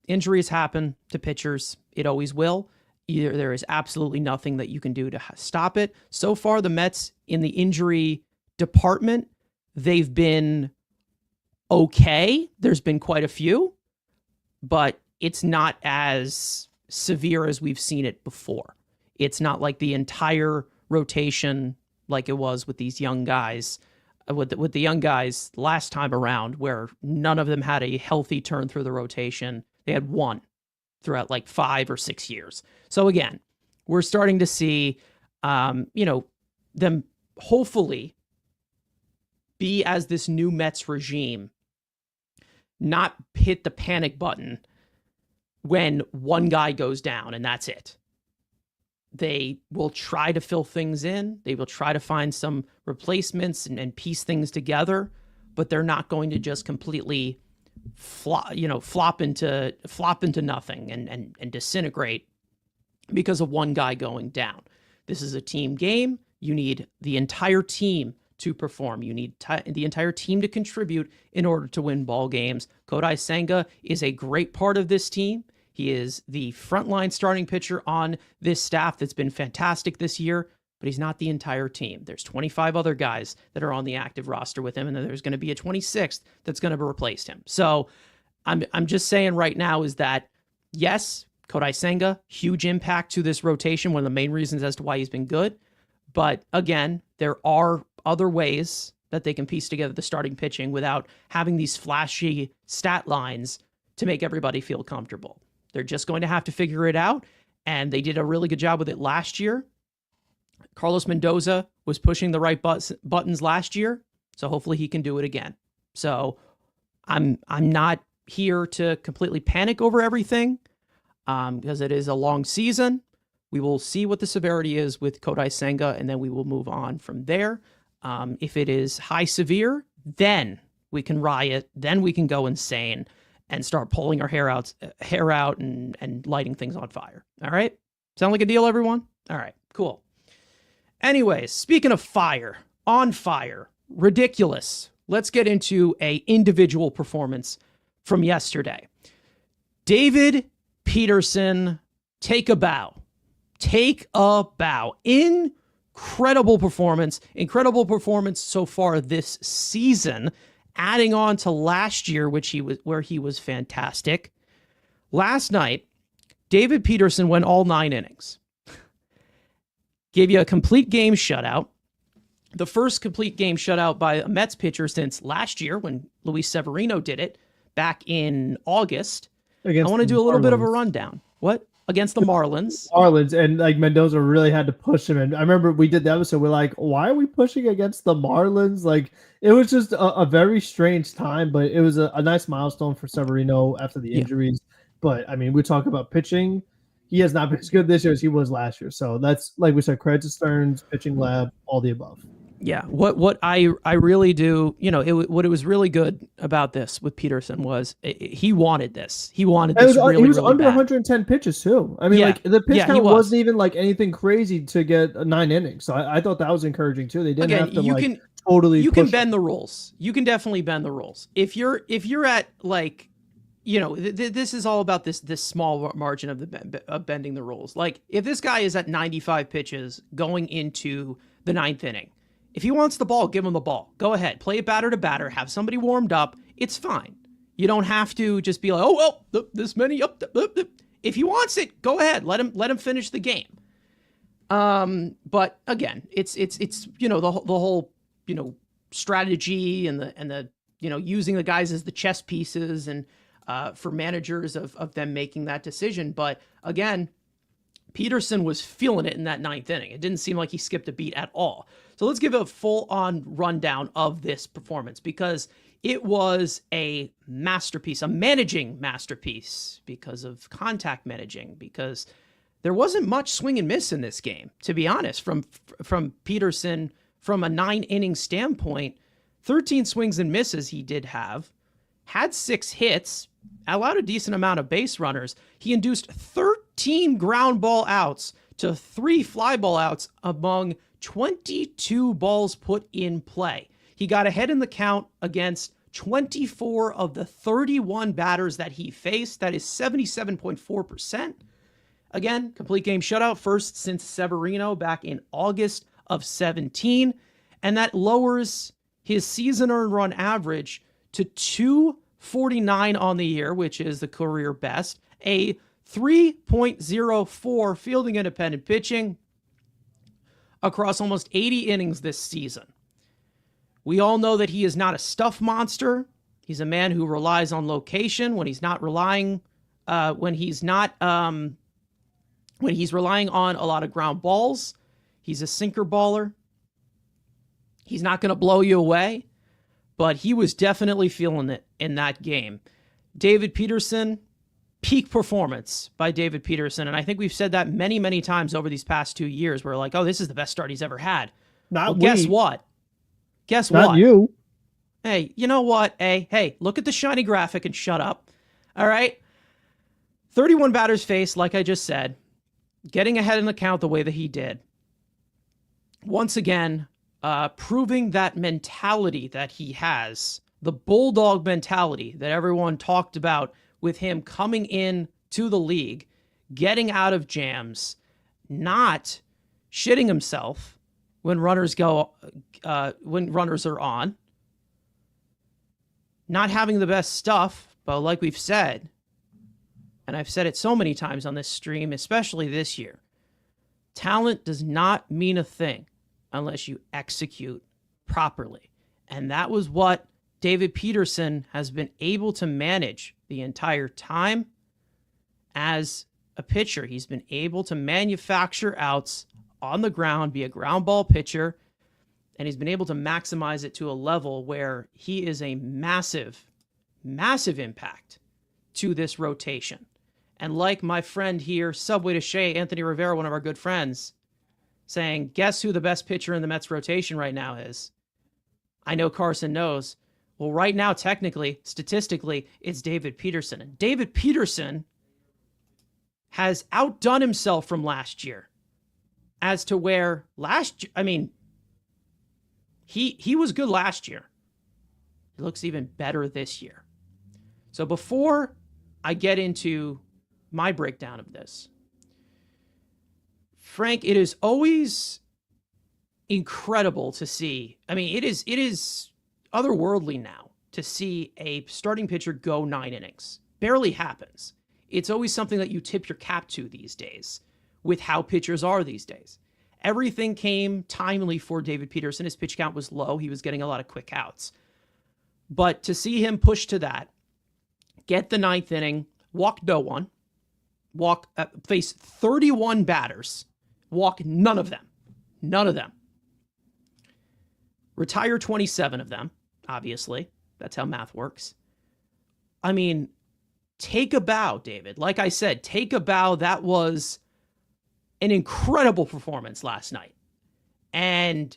injuries happen to pitchers. It always will. There is absolutely nothing that you can do to stop it. So far, the Mets in the injury department, they've been okay. There's been quite a few, but it's not as severe as we've seen it before. It's not like the entire rotation like it was with these young guys, with the young guys last time around, where none of them had a healthy turn through the rotation. They had one throughout like 5 or 6 years. So again, we're starting to see, them hopefully be as this new Mets regime, not hit the panic button when one guy goes down and that's it. They will try to fill things in. They will try to find some replacements and piece things together, but they're not going to just completely flop into nothing and disintegrate because of one guy going down. This is a team game. You need the entire team to perform. You need the entire team to contribute in order to win ball games. Kodai Senga is a great part of this team. He is the frontline starting pitcher on this staff that's been fantastic this year, but he's not the entire team. There's 25 other guys that are on the active roster with him, and then there's going to be a 26th that's going to replace him. So I'm just saying right now is that, yes, Kodai Senga, huge impact to this rotation, one of the main reasons as to why he's been good. But again, there are other ways that they can piece together the starting pitching without having these flashy stat lines to make everybody feel comfortable. They're just going to have to figure it out, and they did a really good job with it last year. Carlos Mendoza was pushing the right buttons last year, so hopefully he can do it again. So I'm not here to completely panic over everything because it is a long season. We will see what the severity is with Kodai Senga, and then we will move on from there. If it is high severe, then we can riot, then we can go insane and start pulling our hair out and lighting things on fire. All right? Sound like a deal, everyone? All right, cool. Anyways, speaking of fire, on fire, ridiculous. Let's get into a individual performance from yesterday. David Peterson, take a bow. Take a bow. Incredible performance so far this season, adding on to last year, where he was fantastic. Last night, David Peterson went all 9 innings. Gave you a complete game shutout. The first complete game shutout by a Mets pitcher since last year when Luis Severino did it back in August. I want to do a little bit of a rundown. What? Against the Marlins. And like Mendoza really had to push him. And I remember we did the episode. We're like, why are we pushing against the Marlins? Like, it was just a very strange time, but it was a nice milestone for Severino after the injuries. But I mean, we talk about pitching. He has not been as good this year as he was last year. So that's, like we said, credit to Stearns, pitching lab, all the above. Yeah, what I really do, what it was really good about this with Peterson was he wanted this. He wanted this really, he was really under bad. 110 pitches too. I mean, like the pitch count wasn't even like anything crazy to get 9 innings. So I thought that was encouraging too. They didn't have to totally. You can bend the rules. You can definitely bend the rules. If you're at like, this is all about this small margin of bending the rules. Like if this guy is at 95 pitches going into the 9th inning. If he wants the ball, give him the ball. Go ahead. Play it batter to batter. Have somebody warmed up. It's fine. You don't have to just be like, oh, well, this many up. If he wants it, go ahead. Let him finish the game. But again, it's the whole strategy and the using the guys as the chess pieces and for managers of them making that decision. But again, Peterson was feeling it in that 9th inning. It didn't seem like he skipped a beat at all. So let's give a full-on rundown of this performance because it was a masterpiece, a managing masterpiece because of contact managing, because there wasn't much swing and miss in this game, to be honest, from Peterson. From a 9-inning standpoint, 13 swings and misses he did have. had 6 hits, allowed a decent amount of base runners. He induced 13 ground ball outs to 3 fly ball outs among 22 balls put in play. He got ahead in the count against 24 of the 31 batters that he faced. That is 77.4%. Again, complete game shutout, first since Severino back in August of 17. And that lowers his season earned run average to 249 on the year, which is the career best, a 3.04 fielding independent pitching across almost 80 innings this season. We all know that he is not a stuff monster. He's a man who relies on location when he's relying on a lot of ground balls. He's a sinker baller. He's not going to blow you away, but he was definitely feeling it in that game. David Peterson, peak performance by David Peterson. And I think we've said that many, many times over these past 2 years. We're like, oh, this is the best start he's ever had. Guess what? Not you. Hey, you know what? Hey, look at the shiny graphic and shut up. All right? 31 batters faced, like I just said, getting ahead in the count the way that he did. Once again, proving that mentality that he has, the bulldog mentality that everyone talked about with him coming in to the league, getting out of jams, not shitting himself when runners are on, not having the best stuff, but like we've said, and I've said it so many times on this stream, especially this year, talent does not mean a thing unless you execute properly. And that was what David Peterson has been able to manage the entire time as a pitcher. He's been able to manufacture outs on the ground, be a ground ball pitcher, and he's been able to maximize it to a level where he is a massive, massive impact to this rotation. And like my friend here, Subway to Shea, Anthony Rivera, one of our good friends, saying, guess who the best pitcher in the Mets rotation right now is? I know Carson knows. Well, right now, technically, statistically, it's David Peterson. And David Peterson has outdone himself from last year as to where he was good last year. He looks even better this year. So before I get into my breakdown of this, Frank, it is always incredible to see. I mean, it is otherworldly now to see a starting pitcher go 9 innings. Barely happens. It's always something that you tip your cap to these days with how pitchers are these days. Everything came timely for David Peterson. His pitch count was low. He was getting a lot of quick outs. But to see him push to that, get the 9th inning, walk no one, face 31 batters, walk none of them. Retire 27 of them, obviously. That's how math works. I mean, take a bow, David. Like I said, take a bow. That was an incredible performance last night. And,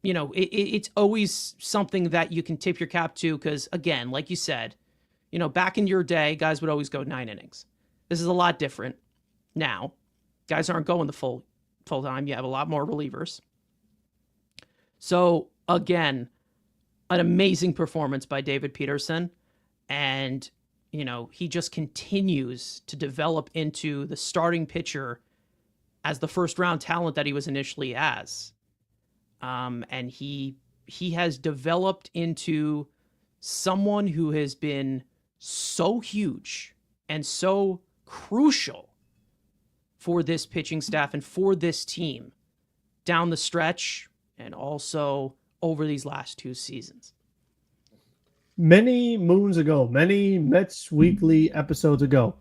you know, it's always something that you can tip your cap to because, again, like you said, you know, back in your day, guys would always go 9 innings. This is a lot different now. Guys aren't going the full time. You have a lot more relievers. So, again, an amazing performance by David Peterson. And, you know, he just continues to develop into the starting pitcher as the first round talent that he was initially as. And he has developed into someone who has been so huge and so crucial for this pitching staff and for this team down the stretch and also over these last 2 seasons. Many moons ago, many Mets Weekly episodes ago,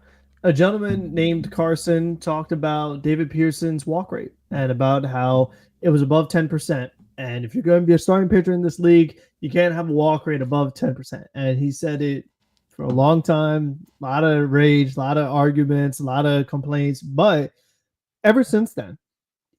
a gentleman named Carson talked about David Peterson's walk rate and about how it was above 10%. And if you're going to be a starting pitcher in this league, you can't have a walk rate above 10%. And he said it for a long time, a lot of rage, a lot of arguments, a lot of complaints. But ever since then,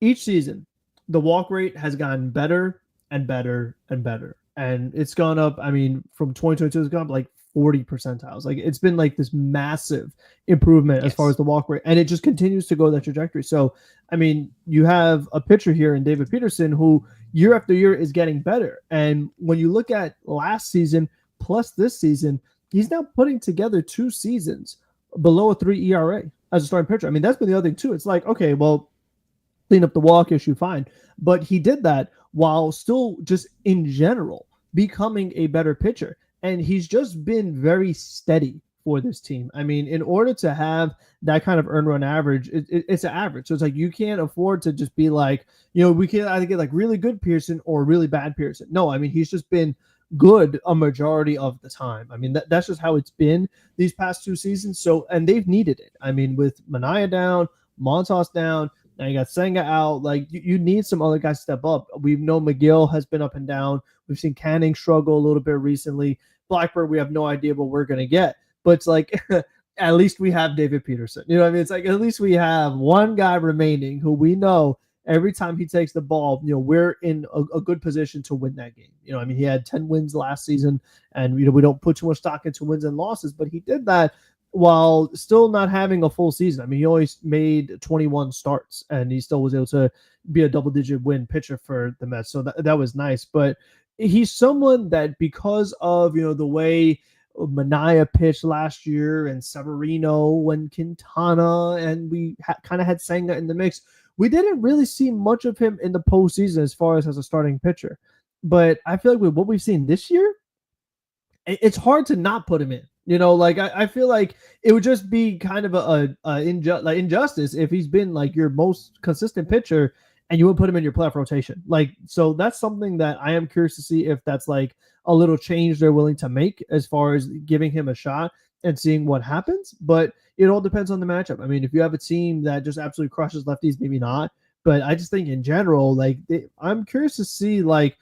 each season, the walk rate has gotten better and better and better. And it's gone up, I mean, from 2022, it's gone up like 40 percentiles. Like it's been like this massive improvement as far Yes. as the walk rate, and it just continues to go that trajectory. So, I mean, you have a pitcher here in David Peterson who year after year is getting better. And when you look at last season plus this season, he's now putting together 2 seasons below a 3 ERA as a starting pitcher. I mean, that's been the other thing too. It's like, okay, well, clean up the walk issue, fine. But he did that while still just in general becoming a better pitcher. And he's just been very steady for this team. I mean, in order to have that kind of earn run average, it's an average. So it's like you can't afford to just be like, we can either get like really good Pearson or really bad Pearson. No, I mean, he's just been good a majority of the time. I mean, that's just how it's been these past 2 seasons. So, and they've needed it. I mean, with Mania down, Montas down, now you got Senga out. Like you need some other guys to step up. We know McGill has been up and down. We've seen Canning struggle a little bit recently. Blackburn, we have no idea what we're going to get. But it's like, at least we have David Peterson. You know what I mean? It's like, at least we have one guy remaining who we know every time he takes the ball, we're in a good position to win that game. I mean, he had 10 wins last season, and, we don't put too much stock into wins and losses, but he did that while still not having a full season. I mean, he only made 21 starts, and he still was able to be a double-digit win pitcher for the Mets. So that was nice. But he's someone that, because of, the way Mania pitched last year and Severino when Quintana, and we kind of had Senga in the mix, we didn't really see much of him in the postseason as far as a starting pitcher. But I feel like with what we've seen this year, it's hard to not put him in. Like I feel like it would just be kind of injustice if he's been like your most consistent pitcher and you would put him in your playoff rotation. Like, so that's something that I am curious to see if that's like a little change they're willing to make as far as giving him a shot and seeing what happens. But it all depends on the matchup. I mean, if you have a team that just absolutely crushes lefties, maybe not. But I just think in general, like I'm curious to see like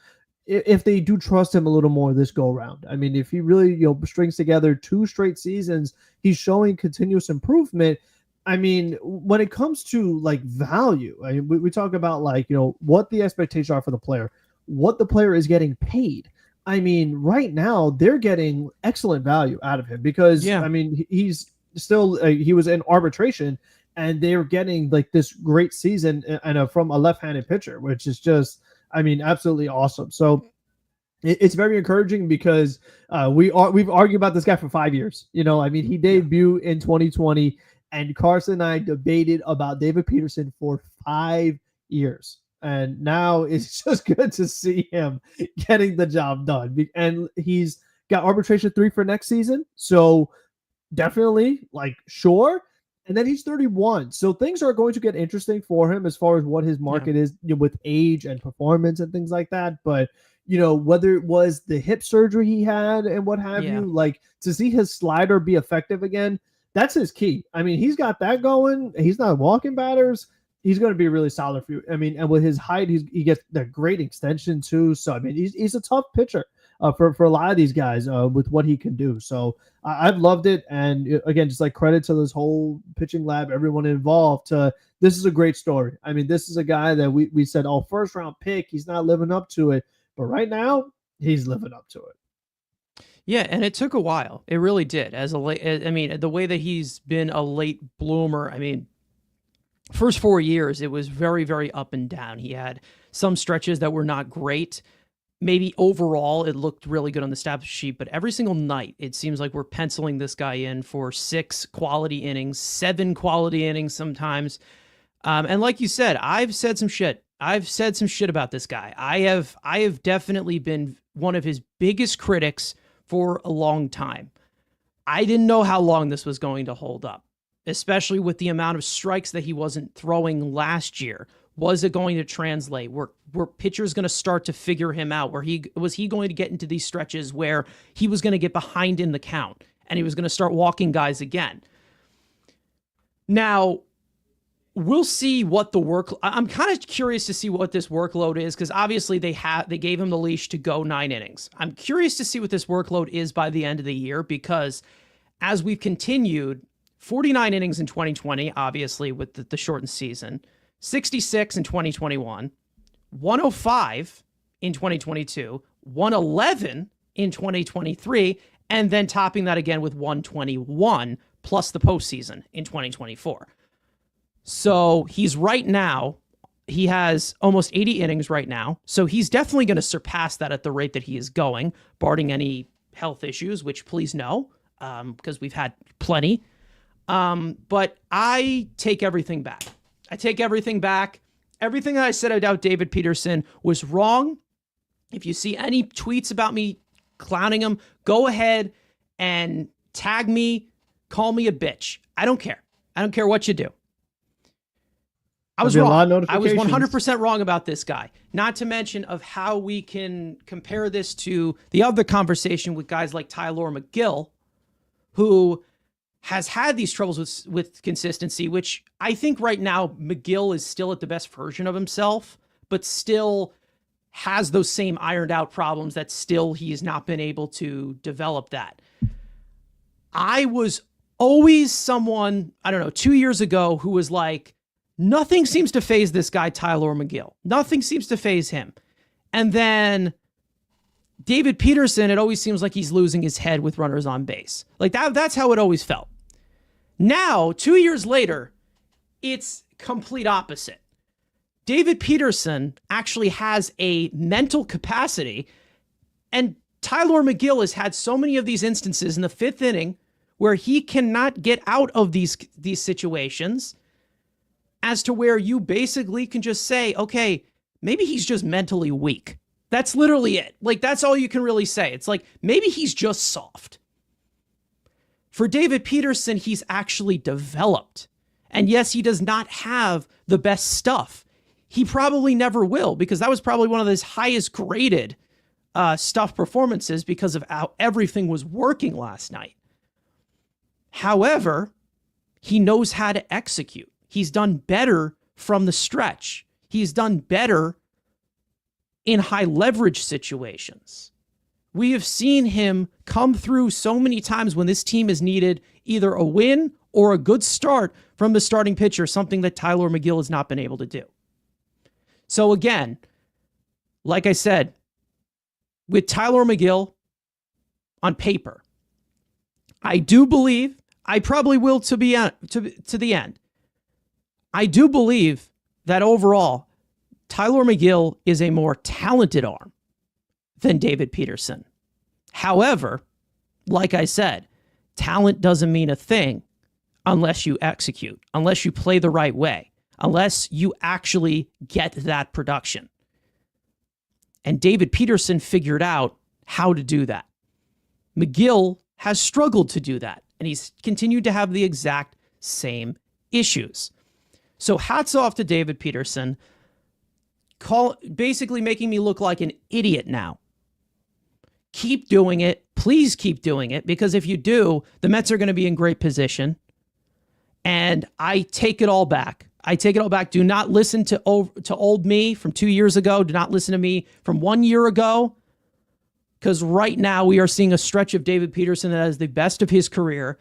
if they do trust him a little more this go around. I mean, if he really, strings together 2 straight seasons, he's showing continuous improvement. I mean, when it comes to like value, I mean, we talk about like, what the expectations are for the player, what the player is getting paid. I mean, right now they're getting excellent value out of him because, I mean, he's still, he was in arbitration and they're getting like this great season and from a left-handed pitcher, which is just, I mean, absolutely awesome. So it's very encouraging because we've argued about this guy for 5 years. I mean, he debuted in 2020, and Carson and I debated about David Peterson for 5 years. And now it's just good to see him getting the job done. And he's got arbitration 3 for next season. So definitely, like, sure. And then he's 31. So things are going to get interesting for him as far as what his market is with age and performance and things like that. But, whether it was the hip surgery he had and what have you, like to see his slider be effective again, that's his key. I mean, he's got that going. He's not walking batters. He's going to be really solid for you. I mean, and with his height, he gets the great extension too. So, I mean, he's a tough pitcher. For a lot of these guys with what he can do. So I've loved it. And again, just like credit to this whole pitching lab, everyone involved. This is a great story. I mean, this is a guy that we said, first round pick, he's not living up to it. But right now, he's living up to it. Yeah, and it took a while. It really did. I mean, the way that he's been a late bloomer, I mean, first 4 years, it was very, very up and down. He had some stretches that were not great. Maybe overall, it looked really good on the stat sheet, but every single night, it seems like we're penciling this guy in for 6 quality innings, 7 quality innings sometimes. And like you said, I've said some shit. I've said some shit about this guy. I have definitely been one of his biggest critics for a long time. I didn't know how long this was going to hold up, especially with the amount of strikes that he wasn't throwing last year. Was it going to translate? Were pitchers going to start to figure him out? Was he going to get into these stretches where he was going to get behind in the count and he was going to start walking guys again? Now, we'll see what the work. I'm kind of curious to see what this workload is because obviously they gave him the leash to go 9 innings. I'm curious to see what this workload is by the end of the year because as we've continued, 49 innings in 2020, obviously with the shortened season. 66 in 2021, 105 in 2022, 111 in 2023, and then topping that again with 121 plus the postseason in 2024. So he's right now, he has almost 80 innings right now. So he's definitely going to surpass that at the rate that he is going, barring any health issues, which please no, because we've had plenty. But I take everything back. I take everything back. Everything that I said about David Peterson was wrong. If you see any tweets about me clowning him, go ahead and tag me, call me a bitch. I don't care. I don't care what you do. I was wrong. I was 100% wrong about this guy. Not to mention of how we can compare this to the other conversation with guys like Tyler McGill, who has had these troubles with consistency, which I think right now McGill is still at the best version of himself, but still has those same ironed out problems that still he has not been able to develop that. I was always someone, I don't know, 2 years ago who was like, nothing seems to phase this guy, Tyler McGill. Nothing seems to phase him. And then David Peterson, it always seems like he's losing his head with runners on base. Like that's how it always felt. Now, 2 years later, it's complete opposite. David Peterson actually has a mental capacity, and Tyler McGill has had so many of these instances in the fifth inning where he cannot get out of these situations, as to where you basically can just say, okay, maybe he's just mentally weak. That's literally it. Like, that's all you can really say. It's like, maybe he's just soft. For David Peterson, he's actually developed. And yes, he does not have the best stuff. He probably never will, because that was probably one of his highest graded stuff performances because of how everything was working last night. However, he knows how to execute. He's done better from the stretch. He's done better in high leverage situations. We have seen him come through so many times when this team has needed either a win or a good start from the starting pitcher, something that Tyler McGill has not been able to do. So again, like I said, with Tyler McGill on paper, I do believe, I probably will to the end, I do believe that overall, Tyler McGill is a more talented arm than David Peterson. However, like I said, talent doesn't mean a thing unless you execute, unless you play the right way, unless you actually get that production. And David Peterson figured out how to do that. McGill has struggled to do that, and he's continued to have the exact same issues. So hats off to David Peterson, basically making me look like an idiot now. Keep doing it. Please keep doing it, because if you do, the Mets are going to be in great position. And I take it all back. I take it all back. Do not listen to old me from 2 years ago. Do not listen to me from 1 year ago, because right now we are seeing a stretch of David Peterson that is the best of his career.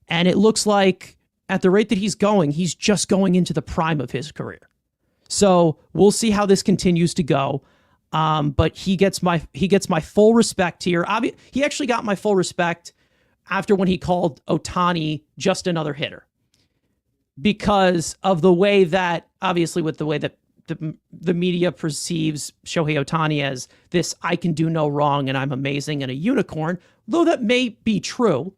And it looks like at the rate that he's going, he's just going into the prime of his career. So we'll see how this continues to go. But he gets my full respect here. He actually got my full respect after when he called Ohtani just another hitter, because of the way that, obviously with the way that the media perceives Shohei Ohtani as this, I can do no wrong and I'm amazing and a unicorn, though that may be true.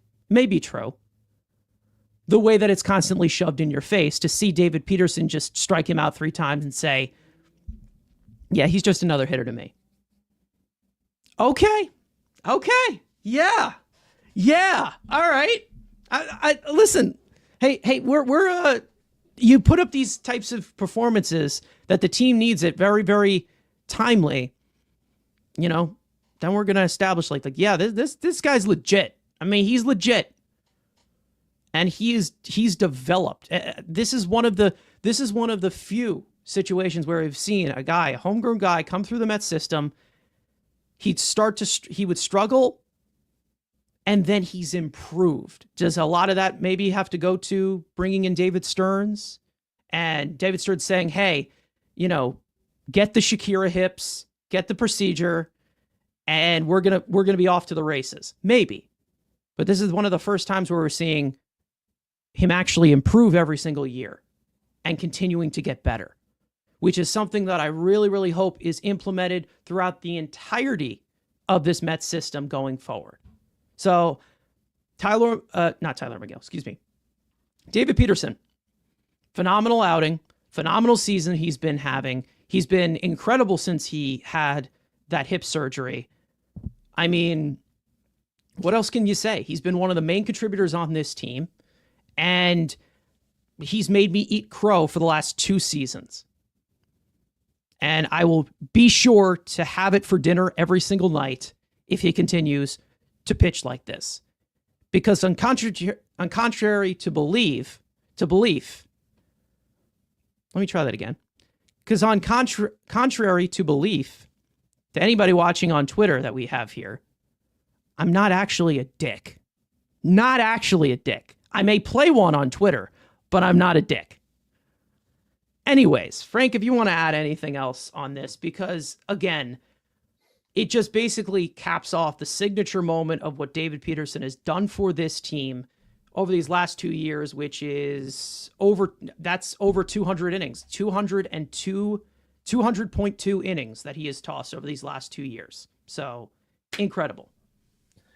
The way that it's constantly shoved in your face, to see David Peterson just strike him out 3 times and say, yeah, he's just another hitter to me. Okay. Yeah. All right. I listen. Hey, we're you put up these types of performances that the team needs it very, very timely. You know, then we're gonna establish like yeah, this guy's legit. I mean, he's legit. And he's developed. This is one of the few situations where we've seen a homegrown guy, come through the Mets system. He would struggle, and then he's improved. Does a lot of that maybe have to go to bringing in David Stearns, and David Stearns saying, "Hey, get the Shakira hips, get the procedure, and we're gonna be off to the races." Maybe. But this is one of the first times where we're seeing him actually improve every single year and continuing to get better, which is something that I really, really hope is implemented throughout the entirety of this Mets system going forward. So not Tyler McGill, excuse me. David Peterson, phenomenal outing, phenomenal season he's been having. He's been incredible since he had that hip surgery. I mean, what else can you say? He's been one of the main contributors on this team, and he's made me eat crow for the last 2 seasons. And I will be sure to have it for dinner every single night if he continues to pitch like this. Because on contrary to belief, let me try that again. Because on contrary to belief, to anybody watching on Twitter that we have here, I'm not actually a dick. Not actually a dick. I may play one on Twitter, but I'm not a dick. Anyways, Frank, if you want to add anything else on this, because again, it just basically caps off the signature moment of what David Peterson has done for this team over these last 2 years, which is over 200 innings, 200.2 innings that he has tossed over these last 2 years. So incredible.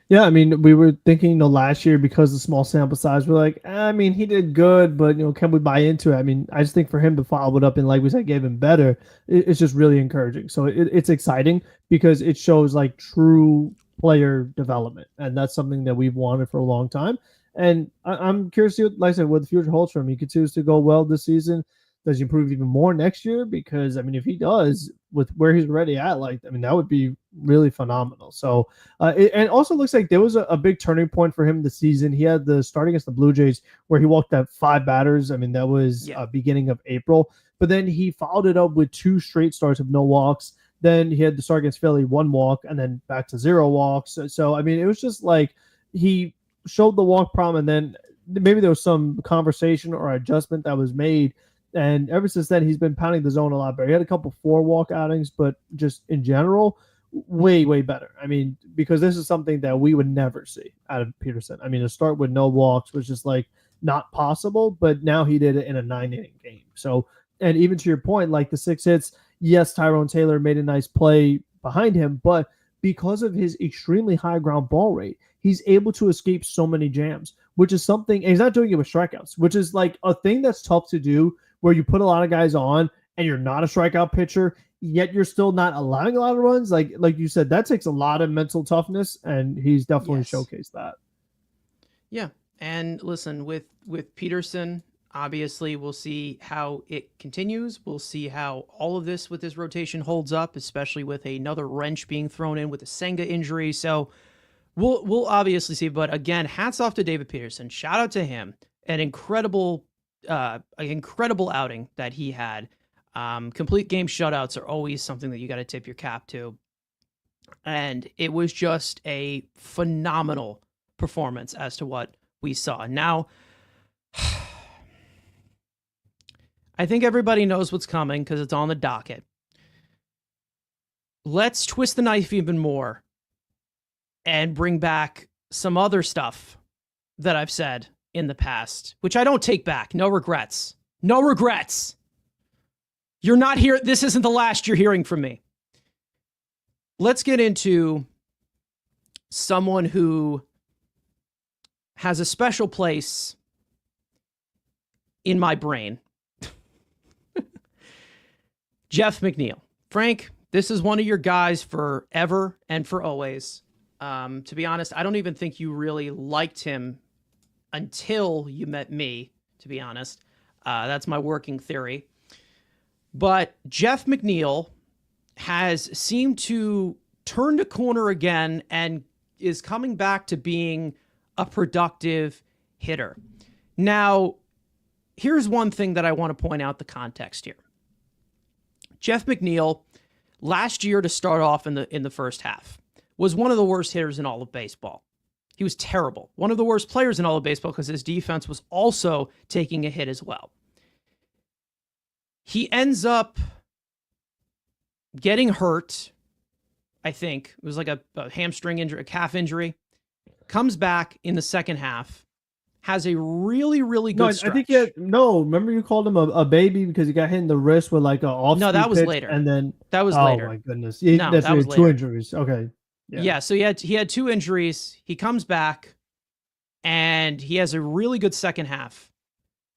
Yeah, I mean, we were thinking, last year because of the small sample size, we're like, I mean, he did good, but, can we buy into it? I mean, I just think for him to follow it up and, like we said, give him better, it's just really encouraging. So it's exciting because it shows, like, true player development, and that's something that we've wanted for a long time. And I'm curious to see, like I said, what the future holds for him. He continues to go well this season. Does he improve even more next year? Because, I mean, if he does, with where he's already at, that would be really phenomenal. So, and also looks like there was a big turning point for him this season. He had the start against the Blue Jays where he walked out 5 batters. I mean, that was beginning of April. But then he followed it up with 2 straight starts of no walks. Then he had the start against Philly, 1 walk, and then back to 0 walks. So I mean, it was just like he showed the walk problem, and then maybe there was some conversation or adjustment that was made. And ever since then, he's been pounding the zone a lot better. He had a couple 4-walk outings, but just in general, way, way better. I mean, because this is something that we would never see out of Peterson. I mean, to start with no walks was just like not possible, but now he did it in a 9-inning game. So, and even to your point, like the 6 hits, yes, Tyrone Taylor made a nice play behind him, but because of his extremely high ground ball rate, he's able to escape so many jams, which is something, and he's not doing it with strikeouts, which is like a thing that's tough to do, where you put a lot of guys on and you're not a strikeout pitcher, yet you're still not allowing a lot of runs. Like you said, that takes a lot of mental toughness, and he's definitely showcased that. Yeah. And listen, with Peterson, obviously we'll see how it continues. We'll see how all of this with this rotation holds up, especially with another wrench being thrown in with a Senga injury. So we'll obviously see. But again, hats off to David Peterson. Shout out to him. An incredible outing that he had. Complete game shutouts are always something that you got to tip your cap to. And it was just a phenomenal performance as to what we saw. Now, I think everybody knows what's coming because it's on the docket. Let's twist the knife even more and bring back some other stuff that I've said in the past, which I don't take back. No regrets. No regrets. You're not here. This isn't the last you're hearing from me. Let's get into someone who has a special place in my brain. Jeff McNeil. Frank, this is one of your guys forever and for always. To be honest, I don't even think you really liked him until you met me, to be honest. That's my working theory. But Jeff McNeil has seemed to turn the corner again and is coming back to being a productive hitter. Now, here's one thing that I want to point out the context here. Jeff McNeil, last year to start off in the first half, was one of the worst hitters in all of baseball. He was terrible. One of the worst players in all of baseball because his defense was also taking a hit as well. He ends up getting hurt. I think it was like a hamstring injury, a calf injury. comes back in the second half, has a really, really good stretch. I think remember you called him a baby because he got hit in the wrist with like a off-speed that was pitch, later. and then that was oh later. my goodness, No, that was later. 2 injuries. Okay, yeah. So he had 2 injuries. He comes back, and he has a really good second half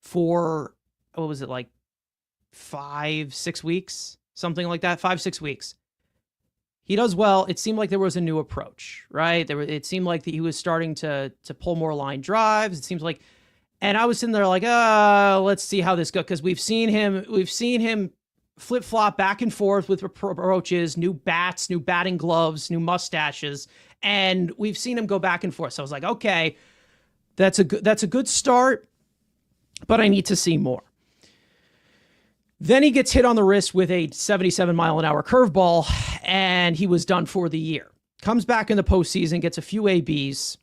for what was it, like 5-6 weeks, something like that, 5-6 weeks. He does well. It seemed like there was a new approach, right? It seemed like that he was starting to pull more line drives. It seems like, and I was sitting there like, let's see how this goes, because we've seen him flip flop back and forth with approaches, new bats, new batting gloves, new mustaches, and we've seen him go back and forth. So I was like, okay, that's a good start, but I need to see more. Then he gets hit on the wrist with a 77-mile-an-hour curveball, and he was done for the year. Comes back in the postseason, gets a few ABs.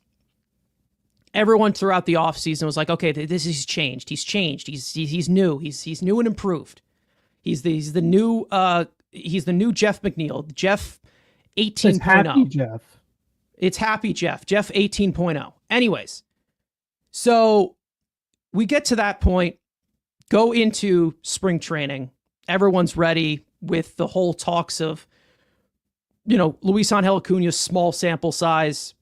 Everyone throughout the offseason was like, okay, he's changed. He's changed. He's new. He's new and improved. He's the new Jeff McNeil. Jeff 18.0. It's happy Jeff. It's happy Jeff. Jeff 18.0. Anyways, so we get to that point. Go into spring training. Everyone's ready with the whole talks of, Luis Angel Acuna's small sample size.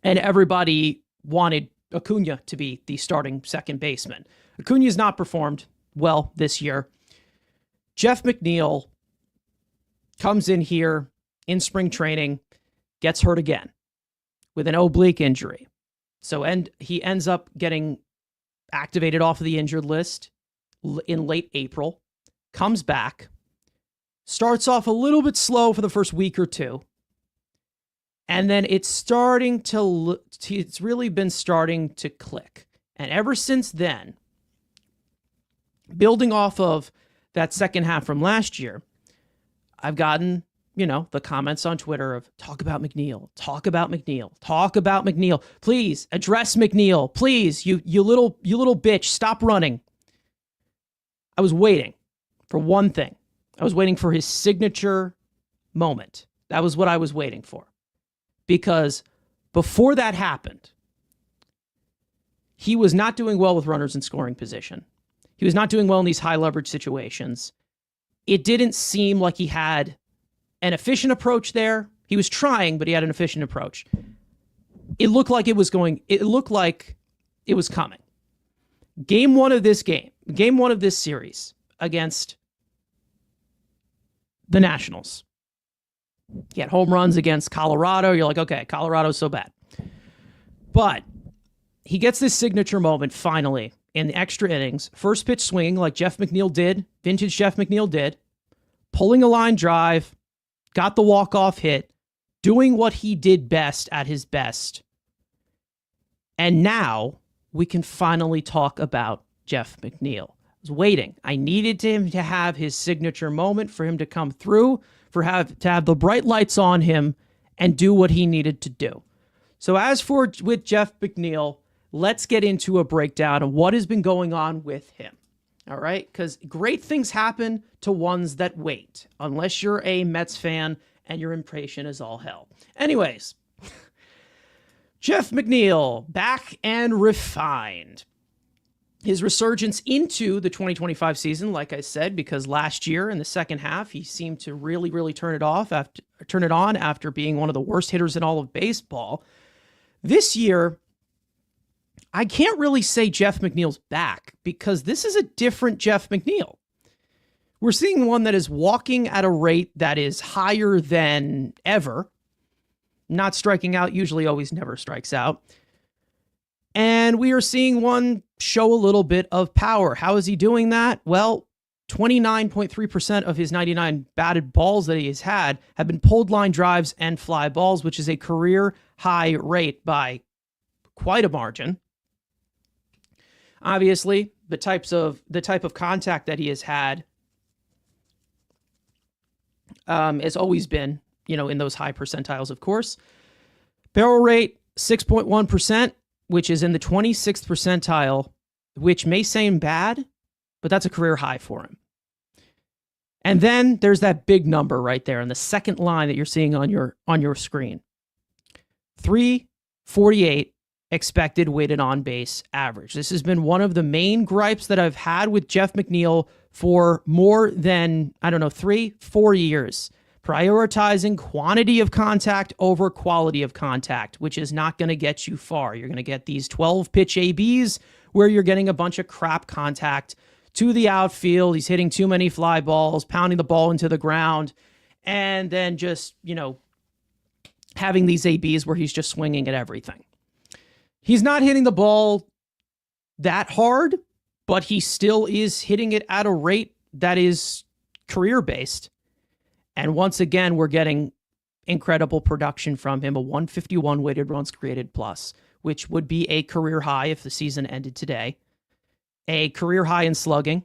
And everybody wanted Acuna to be the starting second baseman. Acuna's not performed well this year. Jeff McNeil comes in here in spring training, gets hurt again with an oblique injury. So he ends up getting activated off of the injured list in late April, comes back, starts off a little bit slow for the first week or two, and then it's really been starting to click. And ever since then, building off of that second half from last year, I've gotten, the comments on Twitter of talk about McNeil, talk about McNeil, talk about McNeil. Please address McNeil. Please, you little bitch, stop running. I was waiting for one thing. I was waiting for his signature moment. That was what I was waiting for. Because before that happened, he was not doing well with runners in scoring position. He was not doing well in these high leverage situations. It didn't seem like he had an efficient approach there. He was trying, but he had an efficient approach. It looked like it was coming. Game one of this series against the Nationals. He had home runs against Colorado. You're like, okay, Colorado's so bad. But he gets this signature moment finally in the extra innings. First pitch swinging like Jeff McNeil did, vintage Jeff McNeil did, pulling a line drive, got the walk-off hit, doing what he did best at his best. And now we can finally talk about Jeff McNeil. I was waiting. I needed him to have his signature moment, for him to come through, to have the bright lights on him and do what he needed to do. So with Jeff McNeil, let's get into a breakdown of what has been going on with him. All right? Because great things happen to ones that wait, unless you're a Mets fan and you're impatient as all hell. Anyways, Jeff McNeil, back and refined. His resurgence into the 2025 season, like I said, because last year in the second half, he seemed to really, really turn it on after being one of the worst hitters in all of baseball. This year, I can't really say Jeff McNeil's back, because this is a different Jeff McNeil. We're seeing one that is walking at a rate that is higher than ever. Not striking out, usually always never strikes out. And we are seeing one show a little bit of power. How is he doing that? Well, 29.3% of his 99 batted balls that he has had have been pulled line drives and fly balls, which is a career high rate by quite a margin. Obviously, the type of contact that he has had has always been, in those high percentiles, of course. Barrel rate, 6.1%, which is in the 26th percentile, which may seem bad, but that's a career high for him. And then there's that big number right there in the second line that you're seeing on your screen. 3 .48 expected weighted on base average. This has been one of the main gripes that I've had with Jeff McNeil for more than, 3-4 years. Prioritizing quantity of contact over quality of contact, which is not going to get you far. You're going to get these 12 pitch ABs where you're getting a bunch of crap contact to the outfield. He's hitting too many fly balls, pounding the ball into the ground, and then just, having these ABs where he's just swinging at everything. He's not hitting the ball that hard, but he still is hitting it at a rate that is career-based. And once again, we're getting incredible production from him, a 151 weighted runs created plus, which would be a career high if the season ended today, a career high in slugging.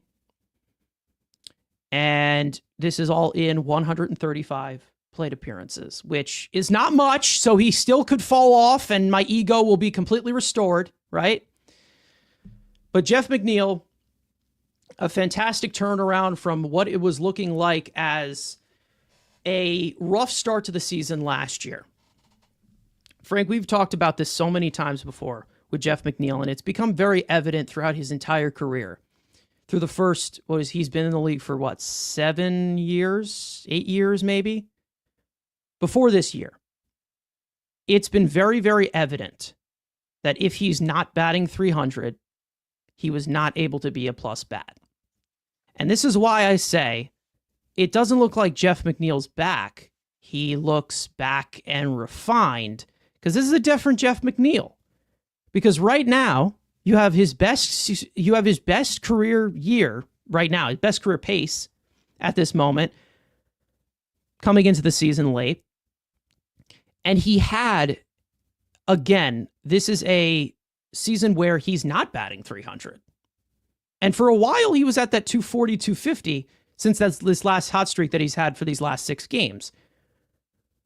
And this is all in 135 plate appearances, which is not much. So he still could fall off and my ego will be completely restored, right? But Jeff McNeil, a fantastic turnaround from what it was looking like as a rough start to the season last year. Frank, we've talked about this so many times before with Jeff McNeil, and it's become very evident throughout his entire career. Through the first, he's been in the league for 7 years, 8 years maybe? Before this year. It's been very, very evident that if he's not batting 300, he was not able to be a plus bat. And this is why I say, it doesn't look like Jeff McNeil's back. He looks back and refined because this is a different Jeff McNeil. Because right now, you have his best career year right now, his best career pace at this moment, coming into the season late. And he had, again, this is a season where he's not batting 300. And for a while, he was at that 240, 250, since that's this last hot streak that he's had for these last 6 games.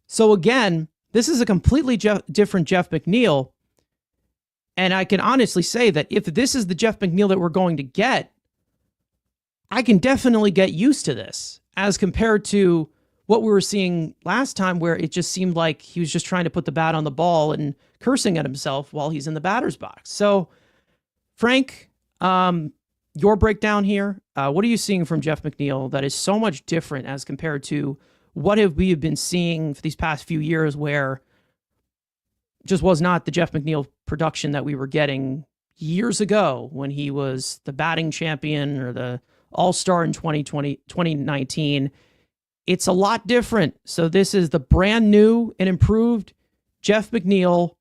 So again, this is a completely different Jeff McNeil. And I can honestly say that if this is the Jeff McNeil that we're going to get, I can definitely get used to this as compared to what we were seeing last time, where it just seemed like he was just trying to put the bat on the ball and cursing at himself while he's in the batter's box. So, Frank, your breakdown here, what are you seeing from Jeff McNeil that is so much different as compared to what have we been seeing for these past few years, where just was not the Jeff McNeil production that we were getting years ago when he was the batting champion or the all-star in 2019. It's a lot different. So this is the brand new and improved Jeff McNeil.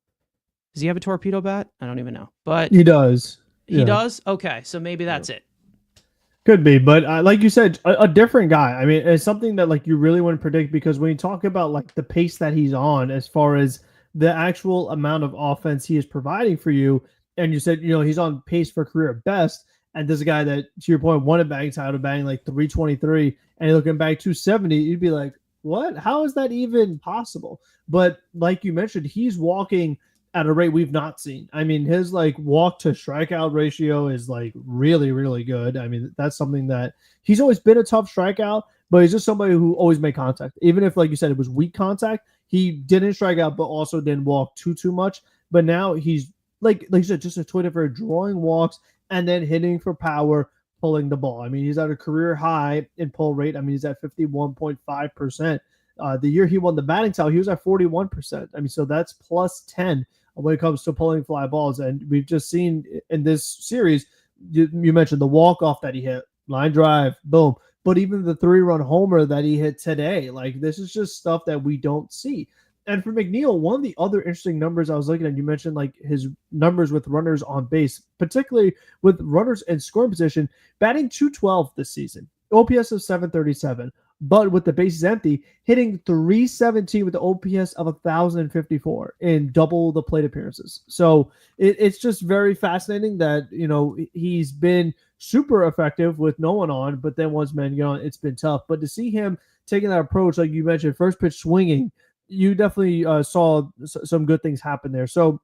Does he have a torpedo bat? I don't even know, but he does. He does? Okay, so maybe that's it. Could be, but like you said, a different guy. I mean, it's something that you really wouldn't predict, because when you talk about the pace that he's on, as far as the actual amount of offense he is providing for you, and you said, he's on pace for career best, and there's a guy that, to your point, won a batting title, batting 323, and you're looking back 270, you'd be like, what? How is that even possible? But like you mentioned, he's walking at a rate we've not seen. I mean, his walk to strikeout ratio is really, really good. I mean, that's something that he's always been a tough strikeout, but he's just somebody who always made contact. Even if, like you said, it was weak contact, he didn't strike out, but also didn't walk too much. But now he's like you said, just a Twitter for drawing walks and then hitting for power, pulling the ball. I mean, he's at a career high in pull rate. I mean, he's at 51.5%. The year he won the batting title, he was at 41%. I mean, so that's plus 10 when it comes to pulling fly balls. And we've just seen in this series, you mentioned the walk-off that he hit, line drive, boom. But even the 3-run homer that he hit today, this is just stuff that we don't see. And for McNeil, one of the other interesting numbers I was looking at, you mentioned his numbers with runners on base, particularly with runners in scoring position, batting 212 this season, OPS of 737. But with the bases empty, hitting 317 with the OPS of 1,054 in double the plate appearances. So it's just very fascinating that, he's been super effective with no one on, but then once men get on, it's been tough. But to see him taking that approach, like you mentioned, first pitch swinging, you definitely saw some good things happen there. So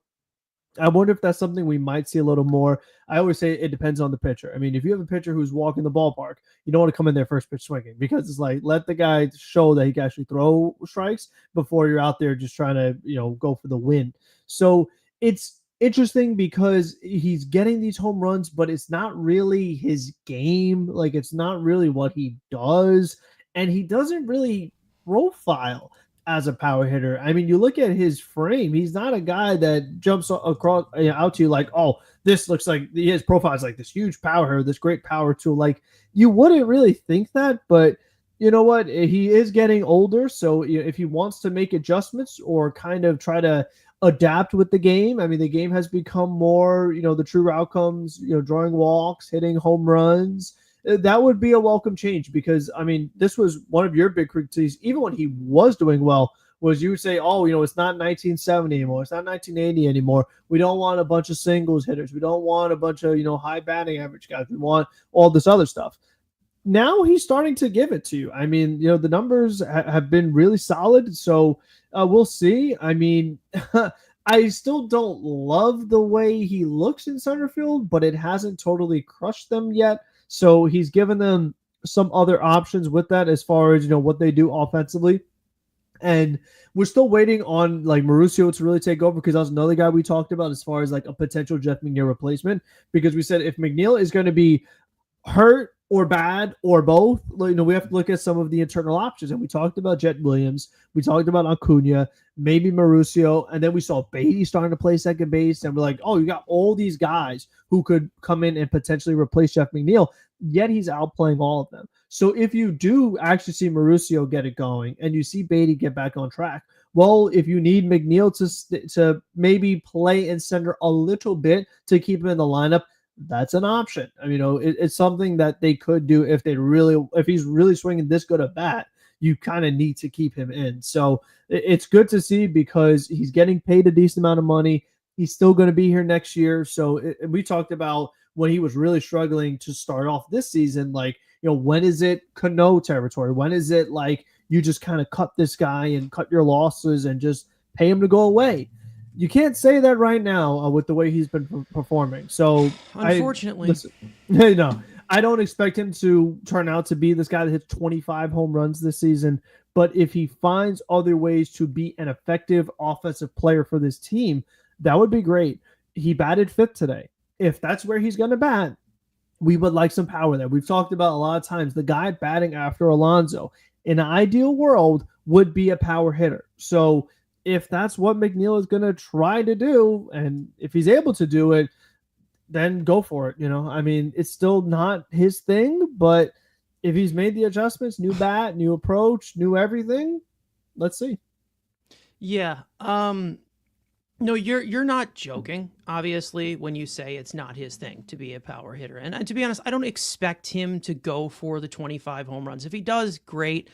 I wonder if that's something we might see a little more. I always say it depends on the pitcher. I mean, if you have a pitcher who's walking the ballpark, you don't want to come in there first pitch swinging, because it's let the guy show that he can actually throw strikes before you're out there just trying to, go for the win. So it's interesting because he's getting these home runs, but it's not really his game. Like, it's not really what he does. And he doesn't really profile as a power hitter. I mean, you look at his frame, he's not a guy that jumps across out to you like, oh, this looks like his profile is like this huge power hitter, this great power tool. Like, you wouldn't really think that, but you know what? He is getting older, so if he wants to make adjustments or kind of try to adapt with the game, I mean, the game has become more, the true outcomes, drawing walks, hitting home runs. That would be a welcome change because, I mean, this was one of your big critiques, even when he was doing well, was you would say, oh, it's not 1970 anymore. It's not 1980 anymore. We don't want a bunch of singles hitters. We don't want a bunch of, high batting average guys. We want all this other stuff. Now he's starting to give it to you. I mean, the numbers have been really solid. So we'll see. I mean, I still don't love the way he looks in center field, but it hasn't totally crushed them yet. So he's given them some other options with that as far as, what they do offensively. And we're still waiting on like Mauricio to really take over because that was another guy we talked about as far as like a potential Jeff McNeil replacement. Because we said if McNeil is going to be hurt or bad or both, we have to look at some of the internal options. And we talked about Jet Williams, we talked about Acuna, maybe Mauricio, and then we saw Beatty starting to play second base, and we're like, oh, you got all these guys who could come in and potentially replace Jeff McNeil, yet he's outplaying all of them. So if you do actually see Mauricio get it going and you see Beatty get back on track, well, if you need McNeil to maybe play in center a little bit to keep him in the lineup, that's an option. I mean, it's something that they could do if he's really swinging this good a bat. You kind of need to keep him in. So it's good to see because he's getting paid a decent amount of money. He's still going to be here next year. So we talked about when he was really struggling to start off this season, like, when is it Cano territory? When is it like you just kind of cut this guy and cut your losses and just pay him to go away? You can't say that right now with the way he's been performing. So unfortunately, I don't expect him to turn out to be this guy that hits 25 home runs this season. But if he finds other ways to be an effective offensive player for this team, that would be great. He batted fifth today. If that's where he's going to bat, we would like some power there. We've talked about a lot of times the guy batting after Alonso in an ideal world would be a power hitter. So if that's what McNeil is going to try to do, and if he's able to do it, then go for it. I mean, it's still not his thing, but if he's made the adjustments, new bat, new approach, new everything, let's see. Yeah. No, you're not joking, obviously, when you say it's not his thing to be a power hitter. And to be honest, I don't expect him to go for the 25 home runs. If he does, great.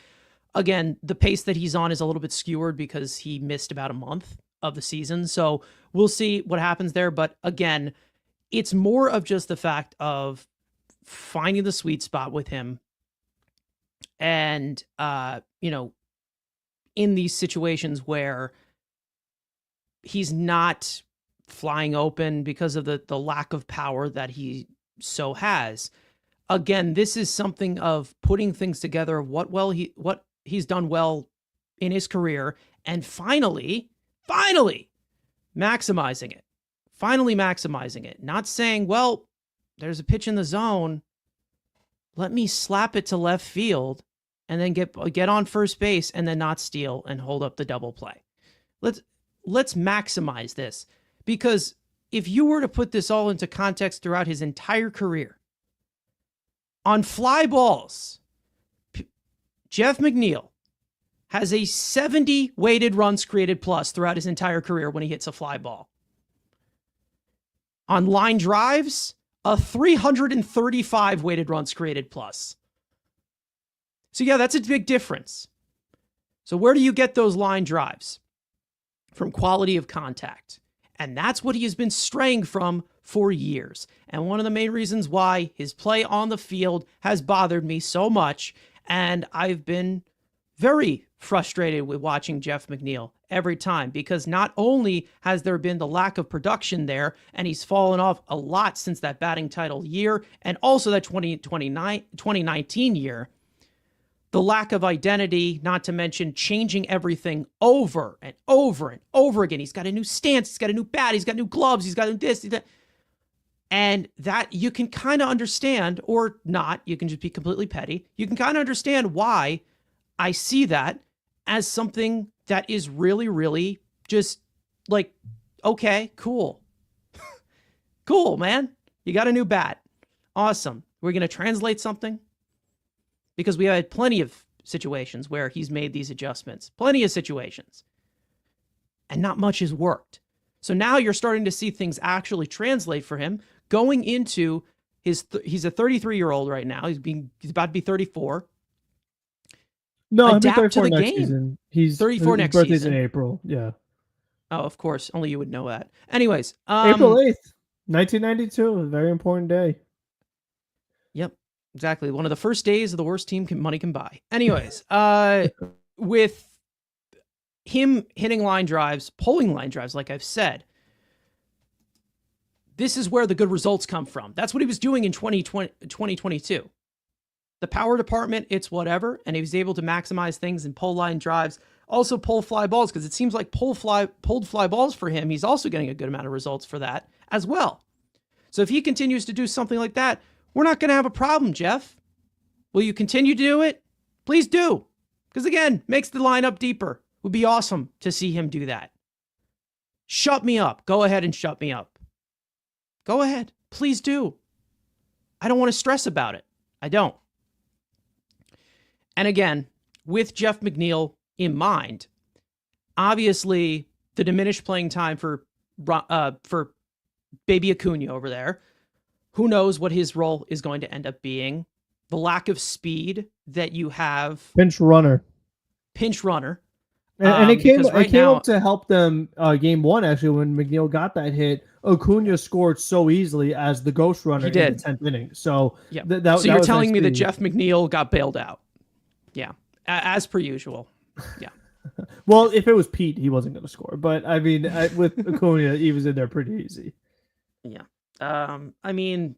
Again, the pace that he's on is a little bit skewered because he missed about a month of the season. So we'll see what happens there. But again, it's more of just the fact of finding the sweet spot with him. And, in these situations where he's not flying open because of the lack of power that he so has. Again, this is something of putting things together of what he's done well in his career and finally maximizing it. Finally maximizing it. Not saying, well, there's a pitch in the zone. Let me slap it to left field and then get on first base and then not steal and hold up the double play. Let's maximize this, because if you were to put this all into context throughout his entire career, on fly balls, Jeff McNeil has a 70 weighted runs created plus throughout his entire career when he hits a fly ball. On line drives, a 335 weighted runs created plus. So yeah, that's a big difference. So where do you get those line drives? From quality of contact. And that's what he has been straying from for years. And one of the main reasons why his play on the field has bothered me so much. And I've been very frustrated with watching Jeff McNeil every time, because not only has there been the lack of production there, and he's fallen off a lot since that batting title year, and also that 2019 year, the lack of identity, not to mention changing everything over and over and over again. He's got a new stance, he's got a new bat, he's got new gloves, he's got new this, that. And that you can kind of understand, or not, you can just be completely petty. You can kind of understand why I see that as something that is really, really just like, okay, cool. Cool, man. You got a new bat. Awesome. We're going to translate something. Because we had plenty of situations where he's made these adjustments. Plenty of situations. And not much has worked. So now you're starting to see things actually translate for him. Going into he's a 33-year-old right now. He's about to be 34. No, he'll be Adapt 34 to the next game. season. He's 34 next birthday's season. in April. Yeah. Oh, of course. Only you would know that. Anyways. April 8th, 1992. A very important day. Yep. Exactly. One of the first days of the worst team money can buy. Anyways, with him hitting line drives, pulling line drives, like I've said, this is where the good results come from. That's what he was doing in 2022. The power department, it's whatever, and he was able to maximize things and pull line drives, also pull fly balls, because it seems like pulled fly balls for him, he's also getting a good amount of results for that as well. So if he continues to do something like that, we're not going to have a problem, Jeff. Will you continue to do it? Please do. Because again, makes the lineup deeper. Would be awesome to see him do that. Shut me up. Go ahead and shut me up. Go ahead. Please do. I don't want to stress about it. I don't. And again, with Jeff McNeil in mind, obviously the diminished playing time for Baby Acuna over there, who knows what his role is going to end up being. The lack of speed that you have. Pinch runner. And it came up to help them game one, actually, when McNeil got that hit. Acuna scored so easily as the ghost runner in the 10th inning. So, yeah. So you're telling me that Jeff McNeil got bailed out. Yeah. As per usual. Yeah. Well, if it was Pete, he wasn't going to score. But, I mean, with Acuna, he was in there pretty easy. Yeah. I mean,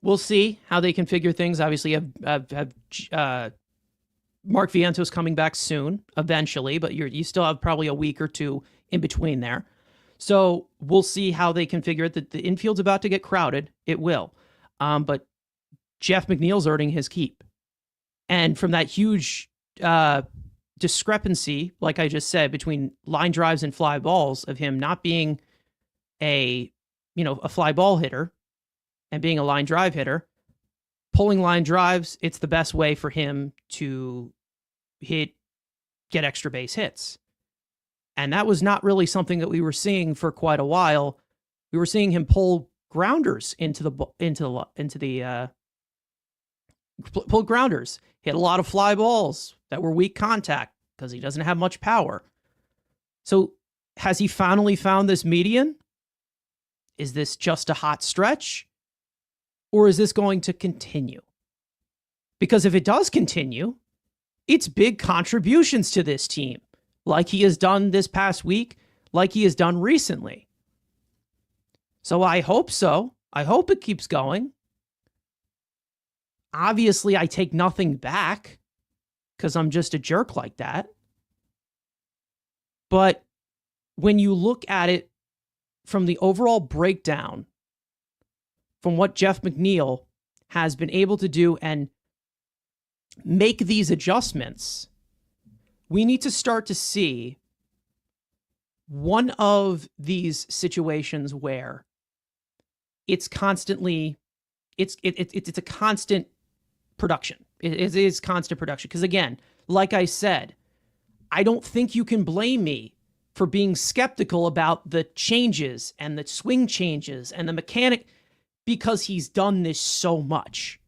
we'll see how they configure things. Obviously, have Mark Vientos coming back soon, eventually, but you still have probably a week or two in between there. So we'll see how they configure it. The infield's about to get crowded. It will. But Jeff McNeil's earning his keep. And from that huge discrepancy, like I just said, between line drives and fly balls, of him not being a fly ball hitter and being a line drive hitter, pulling line drives, it's the best way for him to get extra base hits. And that was not really something that we were seeing for quite a while. We were seeing him pull grounders pull grounders, hit a lot of fly balls that were weak contact because he doesn't have much power. So has he finally found this median? Is this just a hot stretch? Or is this going to continue? Because if it does continue, it's big contributions to this team, like he has done this past week, like he has done recently. So I hope so. I hope it keeps going. Obviously, I take nothing back because I'm just a jerk like that. But when you look at it from the overall breakdown, from what Jeff McNeil has been able to do and make these adjustments, we need to start to see one of these situations where it's constantly, it's a constant production. It is constant production. Because again, like I said, I don't think you can blame me for being skeptical about the changes and the swing changes and the mechanic, because he's done this so much.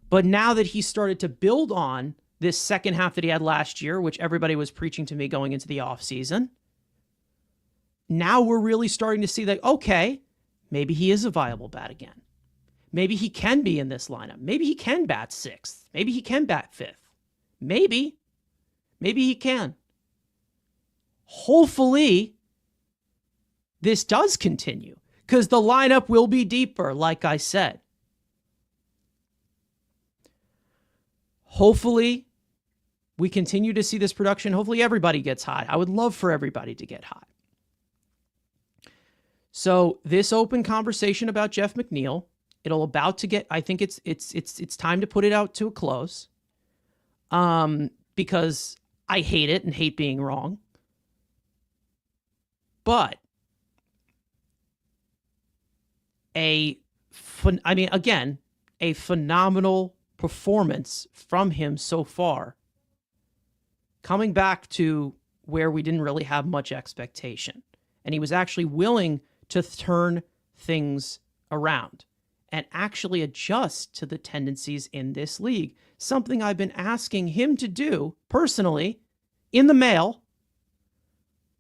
But now that he started to build on this second half that he had last year, which everybody was preaching to me going into the offseason, now we're really starting to see that, okay, maybe he is a viable bat again. Maybe he can be in this lineup. Maybe he can bat sixth. Maybe he can bat fifth. Maybe he can. Hopefully, this does continue, because the lineup will be deeper, like I said. Hopefully, we continue to see this production. Hopefully, everybody gets hot. I would love for everybody to get hot. So this open conversation about Jeff McNeil, it'll about to get. I think it's time to put it out to a close. Because I hate it and hate being wrong. But a phenomenal performance from him so far. Coming back to where we didn't really have much expectation. And he was actually willing to turn things around and actually adjust to the tendencies in this league. Something I've been asking him to do personally in the mail,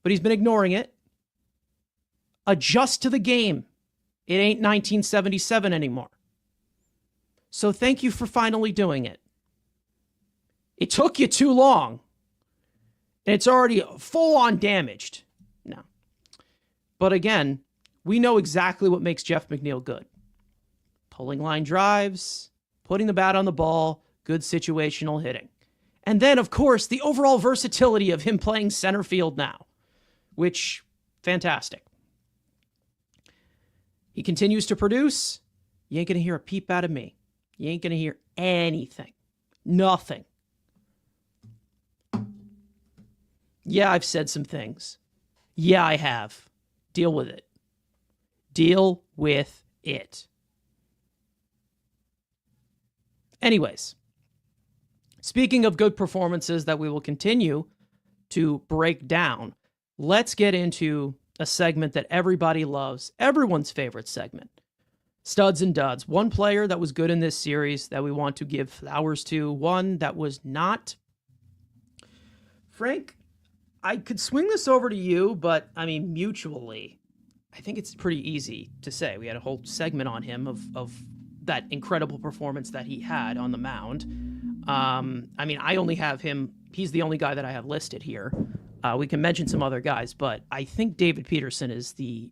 but he's been ignoring it. Adjust to the game. It ain't 1977 anymore. So thank you for finally doing it. It took you too long. And it's already full on damaged. No. But again, we know exactly what makes Jeff McNeil good. Pulling line drives, putting the bat on the ball, good situational hitting. And then, of course, the overall versatility of him playing center field now, which, fantastic. He continues to produce. You ain't going to hear a peep out of me. You ain't going to hear anything. Nothing. Yeah, I've said some things. Yeah, I have. Deal with it. Deal with it. Anyways, speaking of good performances that we will continue to break down, let's get into a segment that everybody loves, everyone's favorite segment. Studs and duds. One player that was good in this series that we want to give flowers to, one that was not. Frank, I could swing this over to you, but I mean, mutually, I think it's pretty easy to say. We had a whole segment on him of that incredible performance that he had on the mound. I mean, I only have him. He's the only guy that I have listed here. We can mention some other guys, but I think David Peterson is the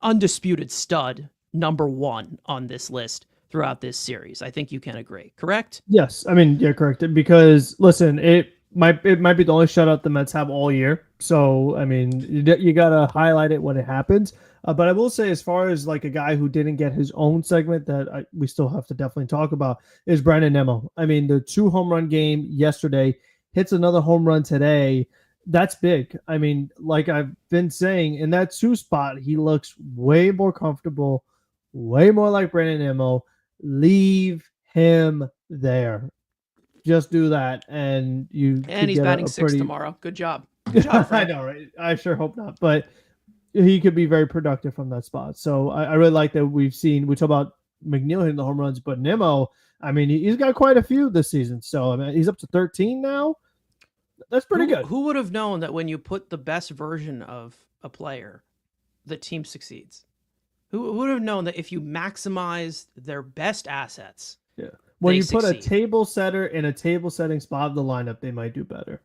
undisputed stud number one on this list throughout this series. I think you can agree, correct? Yes. I mean, yeah, correct. Because listen, it might be the only shutout the Mets have all year. So, I mean, you got to highlight it when it happens. But I will say, as far as like a guy who didn't get his own segment that we still have to definitely talk about is Brandon Nimmo. I mean, the 2 home run game yesterday, hits another home run today. That's big. I mean, like I've been saying, in that 2 spot, he looks way more comfortable, way more like Brandon Nimmo. Leave him there. Just do that, and you. And he's batting 6 tomorrow. Good job. Good job, Frank. I know, right? I sure hope not, but he could be very productive from that spot. So I really like that we talk about McNeil hitting the home runs, but Nimmo, I mean, he's got quite a few this season. So I mean, he's up to 13 now. That's pretty good. Who would have known that when you put the best version of a player, the team succeeds? Who would have known that if you maximize their best assets, yeah, when you put a table setter in a table setting spot of the lineup, they might do better.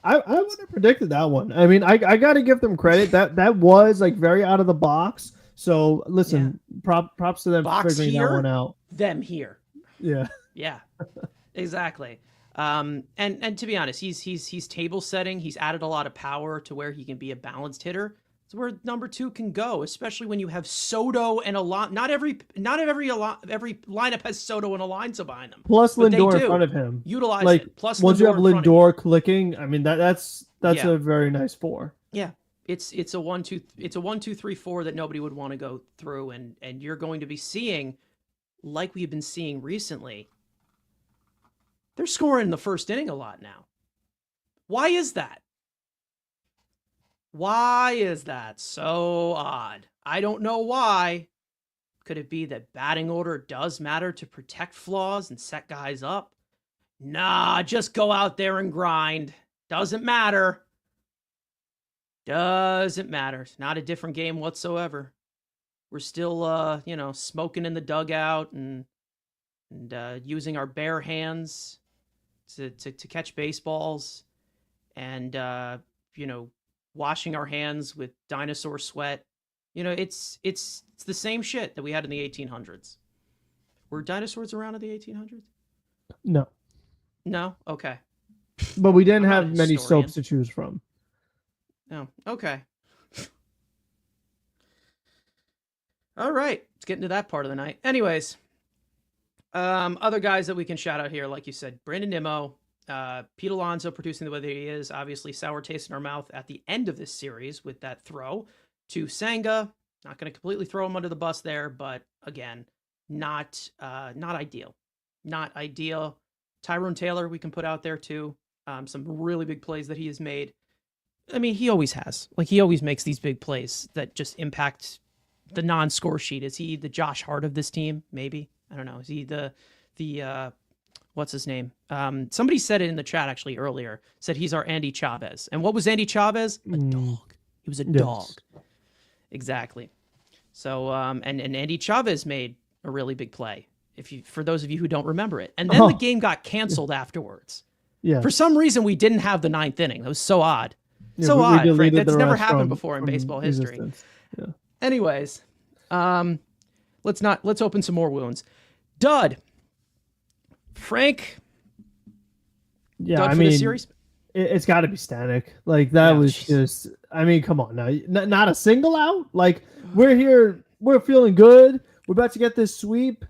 I would have predicted that one. I mean, I got to give them credit. That was like very out of the box. So listen, props to them for figuring that one out. Them here. Yeah. Yeah. Exactly. And to be honest, he's table setting. He's added a lot of power to where he can be a balanced hitter. It's where number 2 can go, especially when you have Soto and not every lineup has Soto and Alonso behind them. Plus Lindor in front of him. Utilize like, it. Plus once you have Lindor clicking, I mean that's a very nice 4. Yeah. It's a 1-2-3-4 that nobody would want to go through, and you're going to be seeing, like we've been seeing recently, they're scoring in the first inning a lot now. Why is that? Why is that so odd? I don't know why. Could it be that batting order does matter to protect flaws and set guys up? Nah, just go out there and grind. Doesn't matter. Doesn't matter. It's not a different game whatsoever. We're still, smoking in the dugout and using our bare hands to catch baseballs and, washing our hands with dinosaur sweat. It's the same shit that we had in the 1800s. Were dinosaurs around in the 1800s? No. No? Okay. But we didn't I'm not a have many historian. soaps to choose from. No. But we didn't I'm not a have many historian. soaps to choose from. No. Okay. All right. Let's get into that part of the night. Anyways, other guys that we can shout out here, like you said, Brandon Nimmo, Pete Alonso producing the way that he is, obviously sour taste in our mouth at the end of this series with that throw to Senga. Not going to completely throw him under the bus there, but again, not ideal. Not ideal. Tyrone Taylor, we can put out there too. Some really big plays that he has made. I mean, he always has. Like, he always makes these big plays that just impact the non-score sheet. Is he the Josh Hart of this team? Maybe. I don't know. Is he the what's his name? Somebody said it in the chat actually earlier. Said he's our Andy Chavez. And what was Andy Chavez? A dog. He was a dog. Exactly. So and Andy Chavez made a really big play. For those of you who don't remember it, and then the game got canceled afterwards. Yeah. For some reason, we didn't have the ninth inning. That was so odd. So odd, Frank. That's never happened before in baseball history. Yeah. Anyways, let's open some more wounds. Dud. Frank. Yeah, Dud for this series? It's got to be Stanek. Like, that was just, I mean, come on now. Not a single out? Like, we're here, we're feeling good. We're about to get this sweep.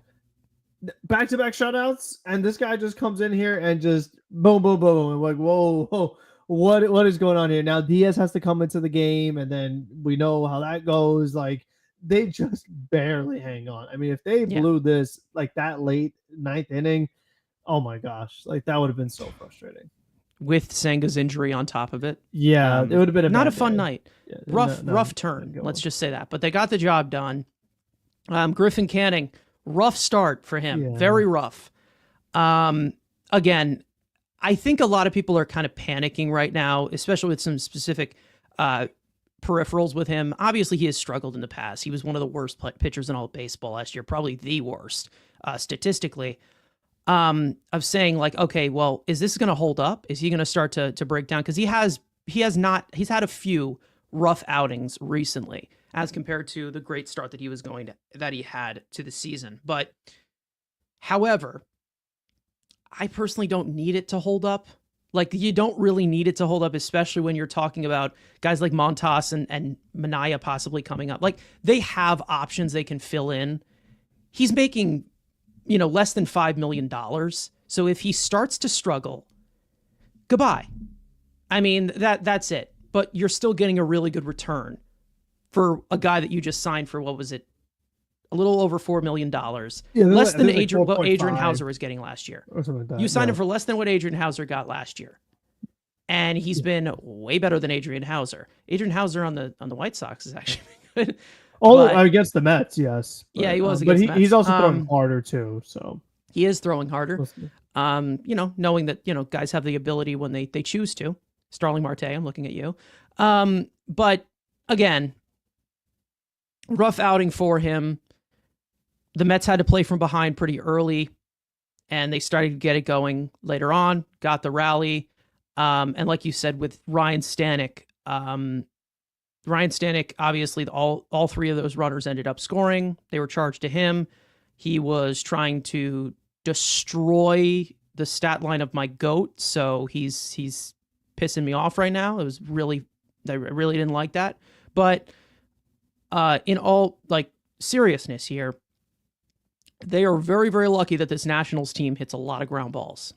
Back-to-back shutouts, and this guy just comes in here and just boom, boom, boom. And like, whoa, what is going on here? Now Diaz has to come into the game, and then we know how that goes. Like, they just barely hang on. I mean, if they blew this like that late ninth inning, oh my gosh, like that would have been so frustrating. With Senga's injury on top of it. Yeah, it would have been not a fun day. night. Yeah, rough turn. Let's just say that. But they got the job done. Griffin Canning, rough start for him. Yeah. Very rough. Again, I think a lot of people are kind of panicking right now, especially with some specific peripherals with him. Obviously, he has struggled in the past. He was one of the worst pitchers in all of baseball last year, probably the worst statistically. Of saying like, okay, well, is this going to hold up? Is he going to start to break down? Because he's had a few rough outings recently as compared to the great start that he had to the season. But however, I personally don't need it to hold up. Like, you don't really need it to hold up, especially when you're talking about guys like Montas and Minaya possibly coming up. Like, they have options they can fill in. He's making, less than $5 million. So if he starts to struggle, goodbye. I mean, that's it. But you're still getting a really good return for a guy that you just signed for, what was it? A little over $4 million. Yeah, less than what Adrian Hauser was getting last year. Like you signed him for less than what Adrian Hauser got last year. And he's been way better than Adrian Hauser. Adrian Hauser on the White Sox is actually good. Against the Mets, yes. But, he was against the Mets. He's also throwing harder too, so. He is throwing harder. Knowing that, guys have the ability when they choose to. Starling Marte, I'm looking at you. But again, rough outing for him. The Mets had to play from behind pretty early, and they started to get it going later on, got the rally. And like you said, with Ryan Stanek, obviously all three of those runners ended up scoring. They were charged to him. He was trying to destroy the stat line of my GOAT, so he's pissing me off right now. I really didn't like that. But in all seriousness here, they are very, very lucky that this Nationals team hits a lot of ground balls.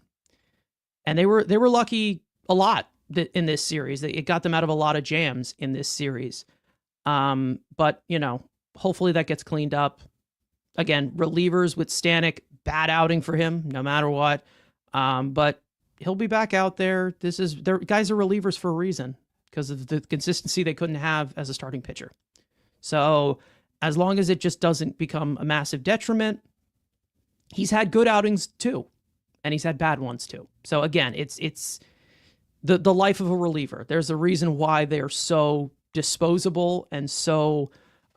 And they were lucky a lot in this series. It got them out of a lot of jams in this series. But, hopefully that gets cleaned up. Again, relievers with Stanek, bad outing for him, no matter what. But he'll be back out there. Guys are relievers for a reason, because of the consistency they couldn't have as a starting pitcher. So as long as it just doesn't become a massive detriment, he's had good outings too, and he's had bad ones too. So again, it's the life of a reliever. There's a reason why they're so disposable and so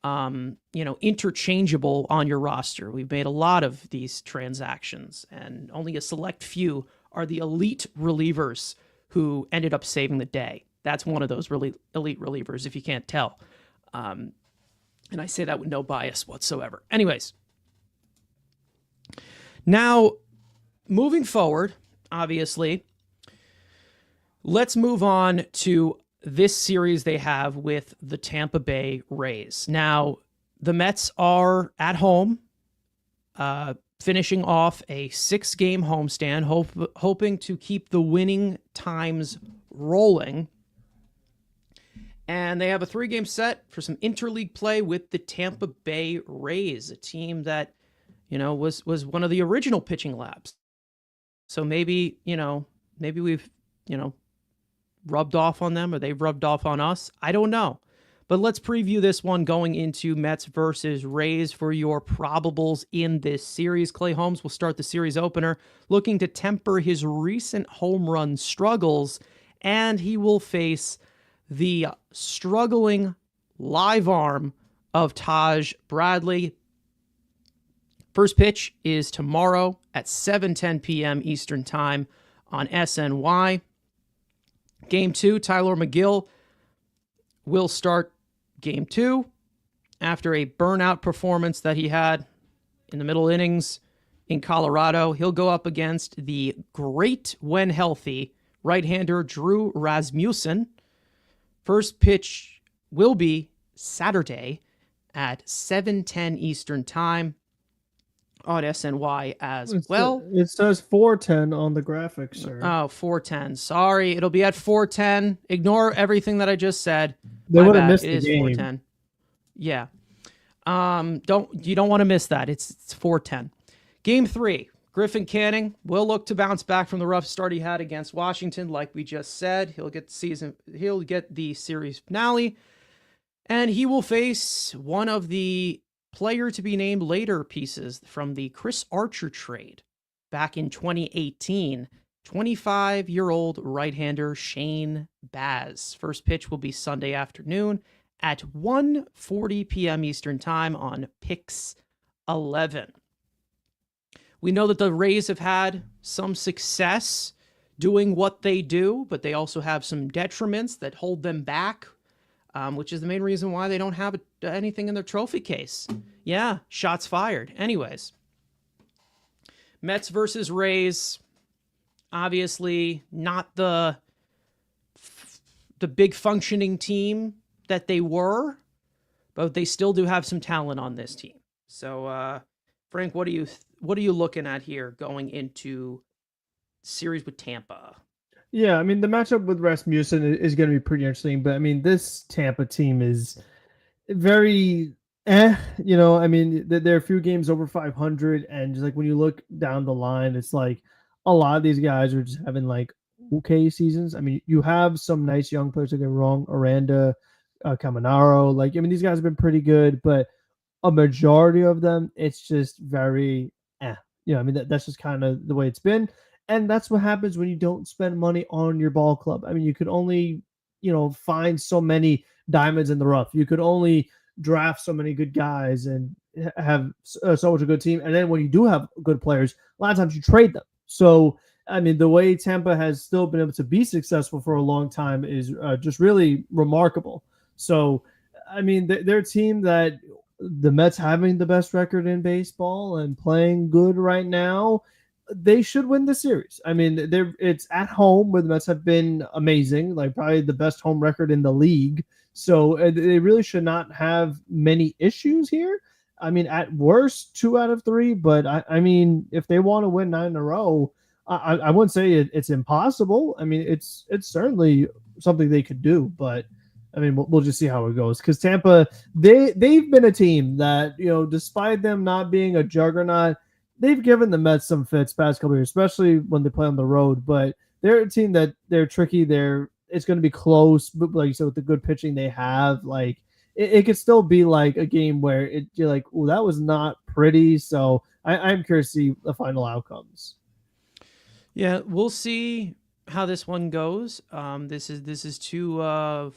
interchangeable on your roster. We've made a lot of these transactions, and only a select few are the elite relievers who ended up saving the day. That's one of those really elite relievers, if you can't tell. And I say that with no bias whatsoever. Anyways, now moving forward, obviously. Let's move on to this series they have with the Tampa Bay Rays. Now, the Mets are at home, finishing off a 6-game homestand, hoping to keep the winning times rolling. And they have a 3-game set for some interleague play with the Tampa Bay Rays, a team that, was one of the original pitching labs. So maybe we've, rubbed off on them, or they've rubbed off on us. I don't know. But let's preview this one going into Mets versus Rays for your probables in this series. Clay Holmes will start the series opener, looking to temper his recent home run struggles, and he will face the struggling live arm of Taj Bradley. First pitch is tomorrow at 7:10 p.m. Eastern Time on SNY. Game 2, Tyler McGill will start Game 2 after a burnout performance that he had in the middle innings in Colorado. He'll go up against the great, when healthy, right-hander Drew Rasmussen. First pitch will be Saturday at 7:10 Eastern Time on SNY as well. It says 4:10 on the graphic, sir. Oh, 4:10. Sorry, it'll be at 4:10. Ignore everything that I just said. They would have missed the game. 4:10. Yeah. You don't want to miss that. It's 4:10. Game 3. Griffin Canning will look to bounce back from the rough start he had against Washington, like we just said. He'll get the series finale, and he will face one of the player to be named later pieces from the Chris Archer trade back in 2018. 25-year-old right-hander Shane Baz. First pitch will be Sunday afternoon at 1:40 p.m. Eastern Time on Pix 11. We know that the Rays have had some success doing what they do, but they also have some detriments that hold them back, which is the main reason why they don't have anything in their trophy case. Yeah, shots fired. Anyways, Mets versus Rays, obviously not the big functioning team that they were, but they still do have some talent on this team. So, Frank, what are you looking at here going into series with Tampa? Yeah, I mean, the matchup with Rasmussen is going to be pretty interesting, but I mean, this Tampa team is very I mean, there are a few games over 500, and just like when you look down the line, it's like a lot of these guys are just having like okay seasons. I mean, you have some nice young players, don't get me wrong, Aranda, Caminaro, like, I mean, these guys have been pretty good, but a majority of them, it's just very I mean, that's just kind of the way it's been. And that's what happens when you don't spend money on your ball club. I mean, you could only, find so many diamonds in the rough. You could only draft so many good guys and have so much a good team. And then when you do have good players, a lot of times you trade them. So, I mean, the way Tampa has still been able to be successful for a long time is just really remarkable. So, I mean, they're a team that the Mets having the best record in baseball and playing good right now, they should win the series. I mean, it's at home where the Mets have been amazing, like probably the best home record in the league. So they really should not have many issues here. I mean, at worst, 2 out of 3. But I mean, if they want to win 9 in a row, I wouldn't say it's impossible. I mean, it's certainly something they could do. But I mean, we'll just see how it goes. Because Tampa, they've been a team that, despite them not being a juggernaut, they've given the Mets some fits past couple of years, especially when they play on the road. But they're a team that they're tricky. It's going to be close, but like you said, with the good pitching they have, like it could still be like a game where you're like, oh, that was not pretty. So I'm curious to see the final outcomes. Yeah, we'll see how this one goes. This is two of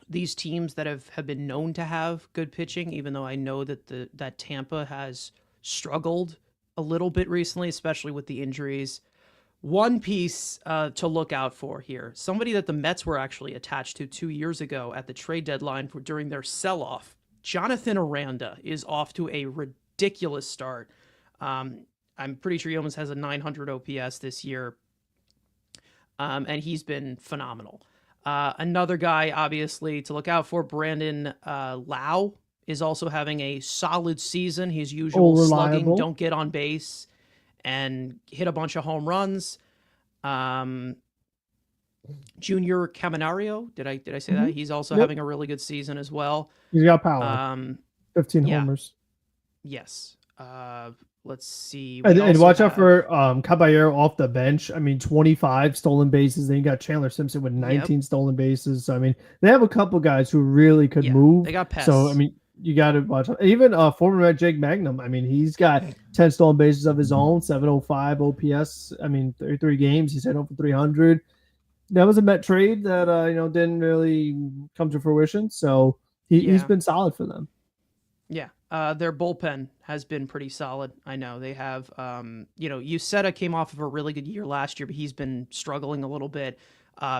these teams that have been known to have good pitching, even though I know that Tampa has struggled a little bit recently, especially with the injuries. One piece to look out for here, somebody that the Mets were actually attached to 2 years ago at the trade deadline during their sell-off, Jonathan Aranda is off to a ridiculous start. I'm pretty sure he almost has a 900 OPS this year. And he's been phenomenal. Another guy, obviously, to look out for, Brandon Lau, is also having a solid season. His usual slugging, don't get on base, and hit a bunch of home runs. Junior Caminario, did I say that? He's also having a really good season as well. He's got power. 15 homers. Yes. Let's see. And watch out for Caballero off the bench. I mean, 25 stolen bases. Then you got Chandler Simpson with 19 stolen bases. So, I mean, they have a couple guys who really could move. They got pests. So, I mean, you got to watch out. Even former Met Jake Magnum. I mean, he's got 10 stolen bases of his own, 705 OPS. I mean, 33 games. He's hit over 300. That was a Met trade that, didn't really come to fruition. So, he's been solid for them. Yeah. Their bullpen has been pretty solid. I know they have, Uceta came off of a really good year last year, but he's been struggling a little bit.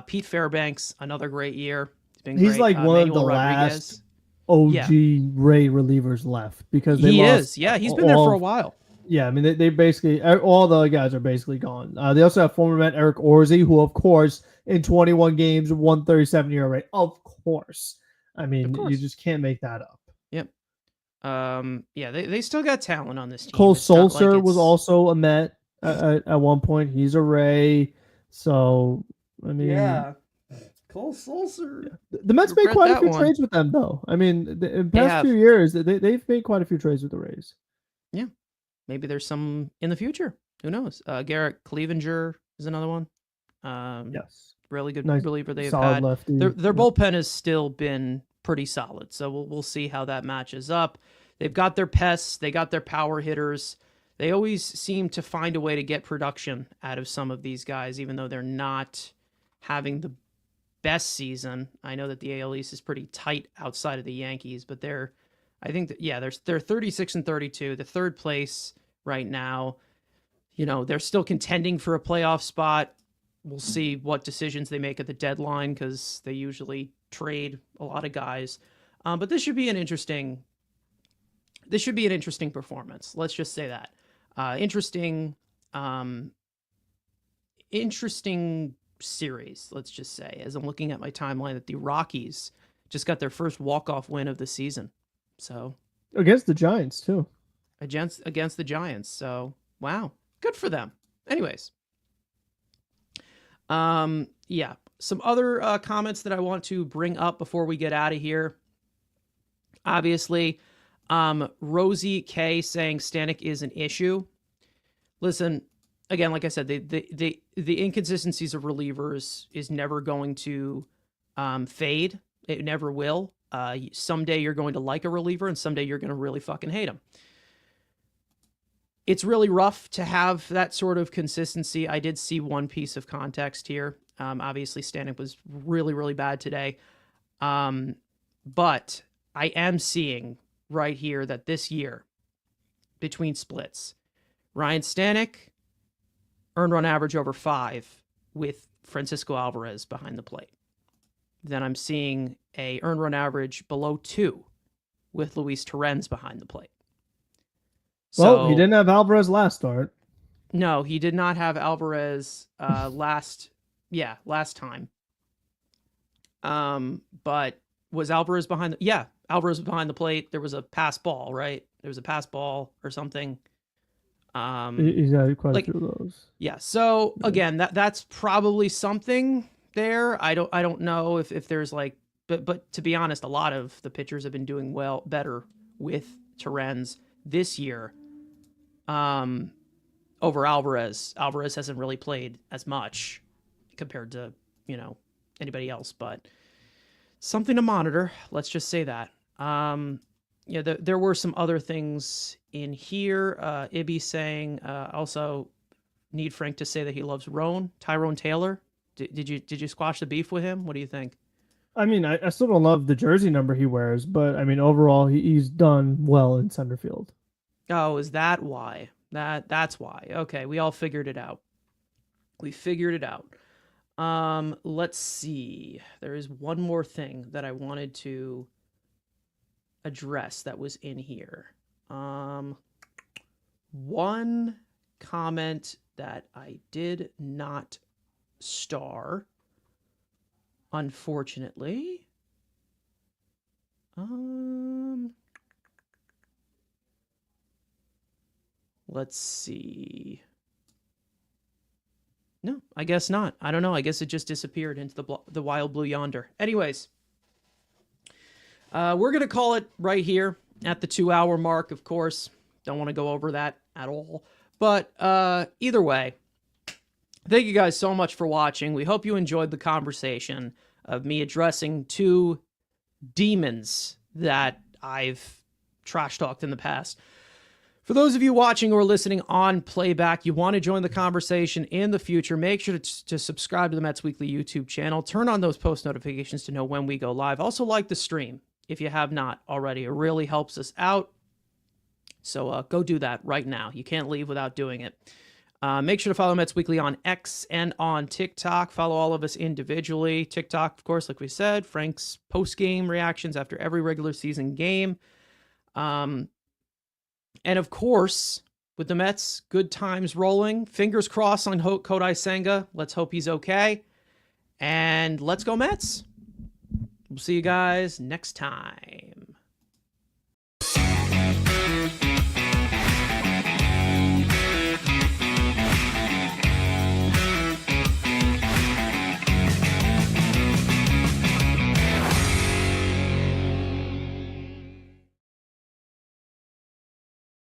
Pete Fairbanks, another great year. He's like one of the last OG Ray relievers left because they lost. Yeah, he's been there for a while. Yeah, I mean, they basically, all the guys are basically gone. They also have former Met Eric Orsi, who, of course, in 21 games, 137 ERA. Of course. I mean, you just can't make that up. Yep. They still got talent on this team. Cole Sulser was also a Met at one point. He's a Ray. So, I mean... Cole Sulser. The Mets made quite a few trades with them, though. I mean, in the past few years, they've made quite a few trades with the Rays. Yeah. Maybe there's some in the future. Who knows? Garrett Clevenger is another one. Yes. Really good reliever they've solid had. Lefty. Their bullpen has still been pretty solid. So we'll see how that matches up. They've got their pests. They got their power hitters. They always seem to find a way to get production out of some of these guys, even though they're not having the best season. I know that the AL East is pretty tight outside of the Yankees, but they're 36 and 32, the third place right now. They're still contending for a playoff spot. We'll see what decisions they make at the deadline because they usually trade a lot of guys. But this should be an interesting performance. Let's just say that. Interesting series, let's just say, as I'm looking at my timeline, that the Rockies just got their first walk-off win of the season. So against the Giants too. Against the Giants. So wow, good for them. Anyways, some other comments that I want to bring up before we get out of here. Obviously, Rosie K saying Stanek is an issue. Listen, again, like I said, the inconsistencies of relievers is never going to fade. It never will. Someday you're going to like a reliever, and someday you're going to really fucking hate him. It's really rough to have that sort of consistency. I did see one piece of context here. Obviously, Stanek was really, really bad today. But I am seeing right here that this year, between splits, Ryan Stanek, earned run average over 5 with Francisco Alvarez behind the plate. Then I'm seeing a earned run average below 2 with Luis Torrens behind the plate. Well, he didn't have Alvarez last start. No, he did not have Alvarez last time. But was Alvarez behind Alvarez was behind the plate. There was a pass ball, right? There was a pass ball or something. He's had quite a few of those. Yeah. So again, that's probably something there. I don't know if there's like, but to be honest, a lot of the pitchers have been doing better with Torrens this year. Over Alvarez. Alvarez hasn't really played as much compared to, anybody else, but something to monitor. Let's just say that. There were some other things in here. Ibby saying, also need Frank to say that he loves Tyrone Taylor. Did you squash the beef with him? What do you think? I mean, I still don't love the jersey number he wears, but I mean, overall, he's done well in center field. Oh, is that why? That's why. Okay, we all figured it out. We figured it out. Let's see. There is one more thing that I wanted to address that was in here. One comment that I did not star, unfortunately. Let's see. No, I guess not. I don't know. I guess it just disappeared into the wild blue yonder. Anyways, we're going to call it right here at the 2-hour mark, of course. Don't want to go over that at all. But either way, thank you guys so much for watching. We hope you enjoyed the conversation of me addressing 2 demons that I've trash talked in the past. For those of you watching or listening on playback, you want to join the conversation in the future, make sure to subscribe to the Mets Weekly YouTube channel. Turn on those post notifications to know when we go live. Also, like the stream if you have not already. It really helps us out. So go do that right now. You can't leave without doing it. Make sure to follow Mets Weekly on X and on TikTok. Follow all of us individually. TikTok, of course, like we said, Frank's post-game reactions after every regular season game. And of course, with the Mets, good times rolling. Fingers crossed on Kodai Senga. Let's hope he's okay. And let's go Mets. We'll see you guys next time.